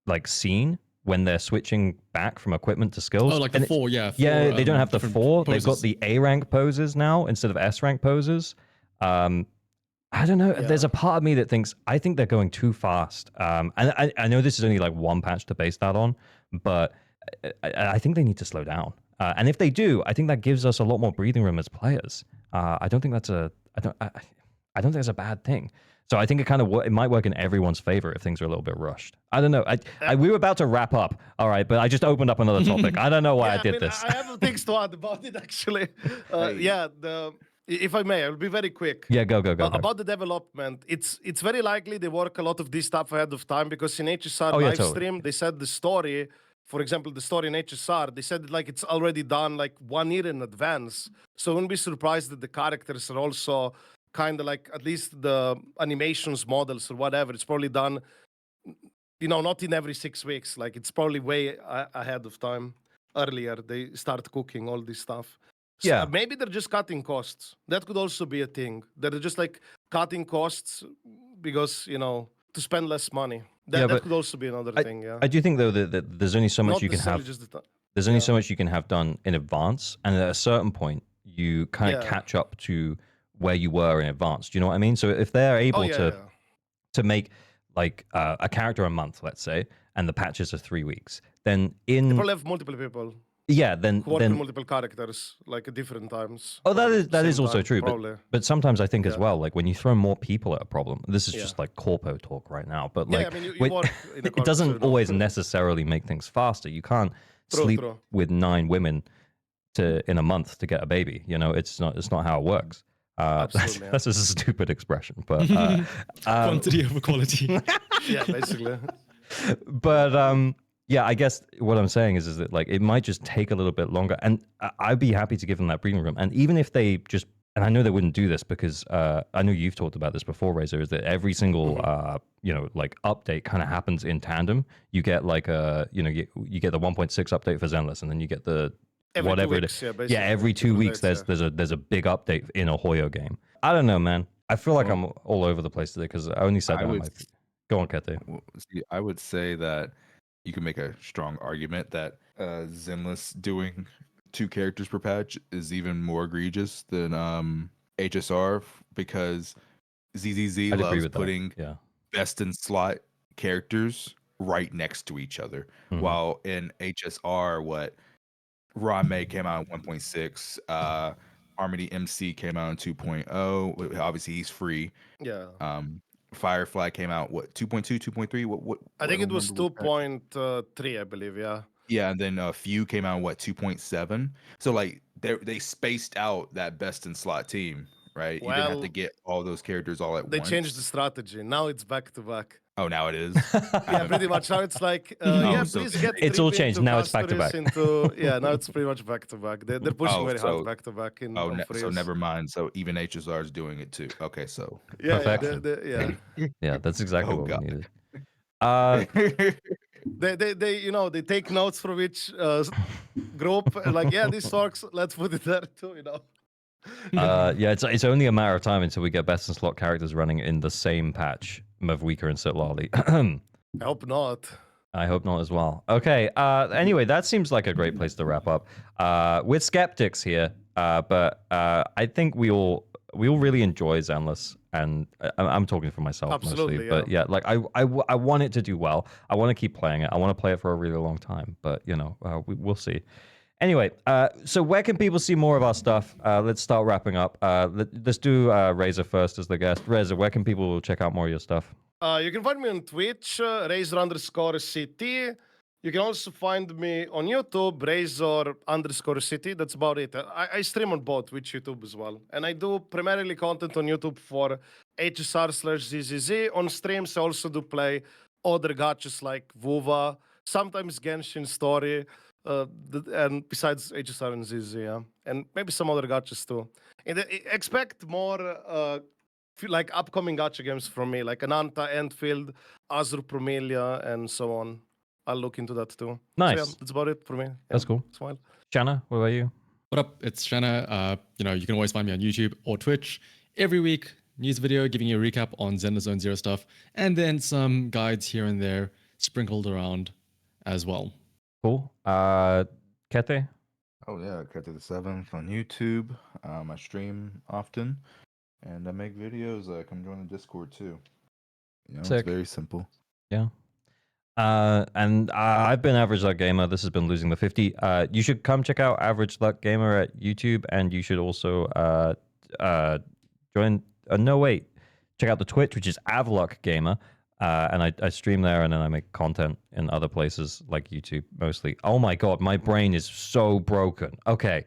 like scene when they're switching back from equipment to skills. Oh, like the four, yeah. Yeah, they don't have the different 4. poses. They've got the A rank poses now instead of S rank poses. I don't know. Yeah. There's a part of me that thinks I think they're going too fast. And I know this is only like one patch to base that on, but I think they need to slow down. And if they do, I think that gives us a lot more breathing room as players. I don't think that's I don't think that's a bad thing. So I think it might work in everyone's favor if things are a little bit rushed. I don't know. We were about to wrap up, all right, but I just opened up another topic. I don't know why I did this. I have things to add about it actually. If I may, I'll be very quick. Yeah, go. About the development, it's very likely they work a lot of this stuff ahead of time because in HSR live stream they said the story. For example, the story in HSR, they said like it's already done like 1 year in advance. So I wouldn't be surprised that the characters are also kind of like at least the animations, models or whatever. It's probably done, not in every 6 weeks. Like it's probably way ahead of time. Earlier, they start cooking all this stuff. So Yeah. maybe they're just cutting costs. That could also be a thing. They're just like cutting costs because, to spend less money. That could also be another thing, yeah. I do think though that there's only so much you can have. There's only so much you can have done in advance, and at a certain point, you kind of catch up to where you were in advance. Do you know what I mean? So if they're able to make like a character a month, let's say, and the patches are 3 weeks, then They probably have multiple people then who work on multiple characters, like at different times. Oh, that is also true. Probably. But sometimes I think as well, like when you throw more people at a problem, this is just like corpo talk right now. But like, I mean, you work in a it doesn't corporate, always necessarily make things faster. You can't sleep with 9 women in a month to get a baby. It's not how it works. That's just a stupid expression, but quantity over quality. Yeah, basically. But yeah, I guess what I'm saying is that like it might just take a little bit longer, and I'd be happy to give them that breathing room. And even if they just, and I know they wouldn't do this because I know you've talked about this before, Razor, is that every single like update kind of happens in tandem. You get like you get the 1.6 update for Zenless, and then you get the every whatever 2 it weeks, is. Yeah, every 2 weeks there's a big update in a Hoyo game. I don't know, man. I feel like I'm all over the place today because I only said that. Go on, Kete. See, I would say that you can make a strong argument that Zenless doing 2 characters per patch is even more egregious than HSR because ZZZ loves putting best in slot characters right next to each other. While in HSR, Rame came out in 1.6, Harmony MC came out in 2.0. Obviously, he's free. Yeah. Firefly came out 2.2, 2.3. What? I think it was 2.3, I believe. Yeah. Yeah, and then Few came out 2.7. So like they spaced out that best in slot team, right? You didn't have to get all those characters all at once. They changed the strategy. Now it's back to back. Oh, now it is. Yeah, pretty much. Now it's like, please get. It's all changed. Now it's back to back. Now it's pretty much back to back. They're pushing very hard back to back. So never mind. So even HSR is doing it too. Okay, so perfection. Yeah, that's exactly what we needed. They take notes from each group. Like, this works. Let's put it there too. It's only a matter of time until we get best in slot characters running in the same patch. Mavwika and Sitlali. I hope not. I hope not as well. Okay. Anyway, that seems like a great place to wrap up. We're skeptics here, but I think we all really enjoy Zenless, and I'm talking for myself absolutely, mostly. Yeah. But yeah, I want it to do well. I want to keep playing it. I want to play it for a really long time. But we'll see. Anyway, so where can people see more of our stuff? Let's start wrapping up. Let's do Razor first as the guest. Razor, where can people check out more of your stuff? You can find me on Twitch, Razor_CT. You can also find me on YouTube, Razor_CT. That's about it. I stream on both Twitch, YouTube as well. And I do primarily content on YouTube for HSR/ZZZ. On streams, I also do play other gachas like Vuva, sometimes Genshin Story. And besides HSR and ZZZ, yeah, and maybe some other gachas too. And expect more like upcoming gacha games from me, like Ananta, Enfield, Azur Promelia, and so on. I'll look into that too. Nice. So yeah, that's about it for me. Yeah, That's cool. Smile. Shanna, what about you? What up? It's Shanaha. You can always find me on YouTube or Twitch. Every week, news video giving you a recap on Zenless Zone Zero stuff, and then some guides here and there sprinkled around as well. Cool. Kete? Oh yeah, Cut to the Seventh on YouTube. I stream often, and I make videos. Come join the Discord too. Sick. It's very simple. Yeah. And I've been Average Luck Gamer. This has been Losing the 50. You should come check out Average Luck Gamer at YouTube, and you should also join. No, wait. Check out the Twitch, which is Avluck Gamer. And I stream there, and then I make content in other places like YouTube mostly. Oh my god, my brain is so broken. Okay.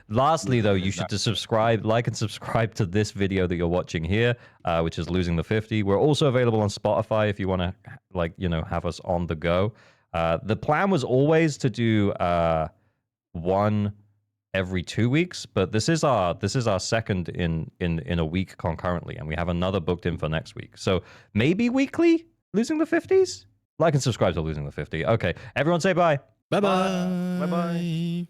Lastly, though, you should like and subscribe to this video that you're watching here, which is Losing the 50. We're also available on Spotify if you want to, have us on the go. The plan was always to do one every 2 weeks, but this is our second in a week concurrently, and we have another booked in for next week. So maybe weekly Losing the 50s. Like and subscribe to Losing the 50. Okay, everyone say bye. Bye bye. Bye bye.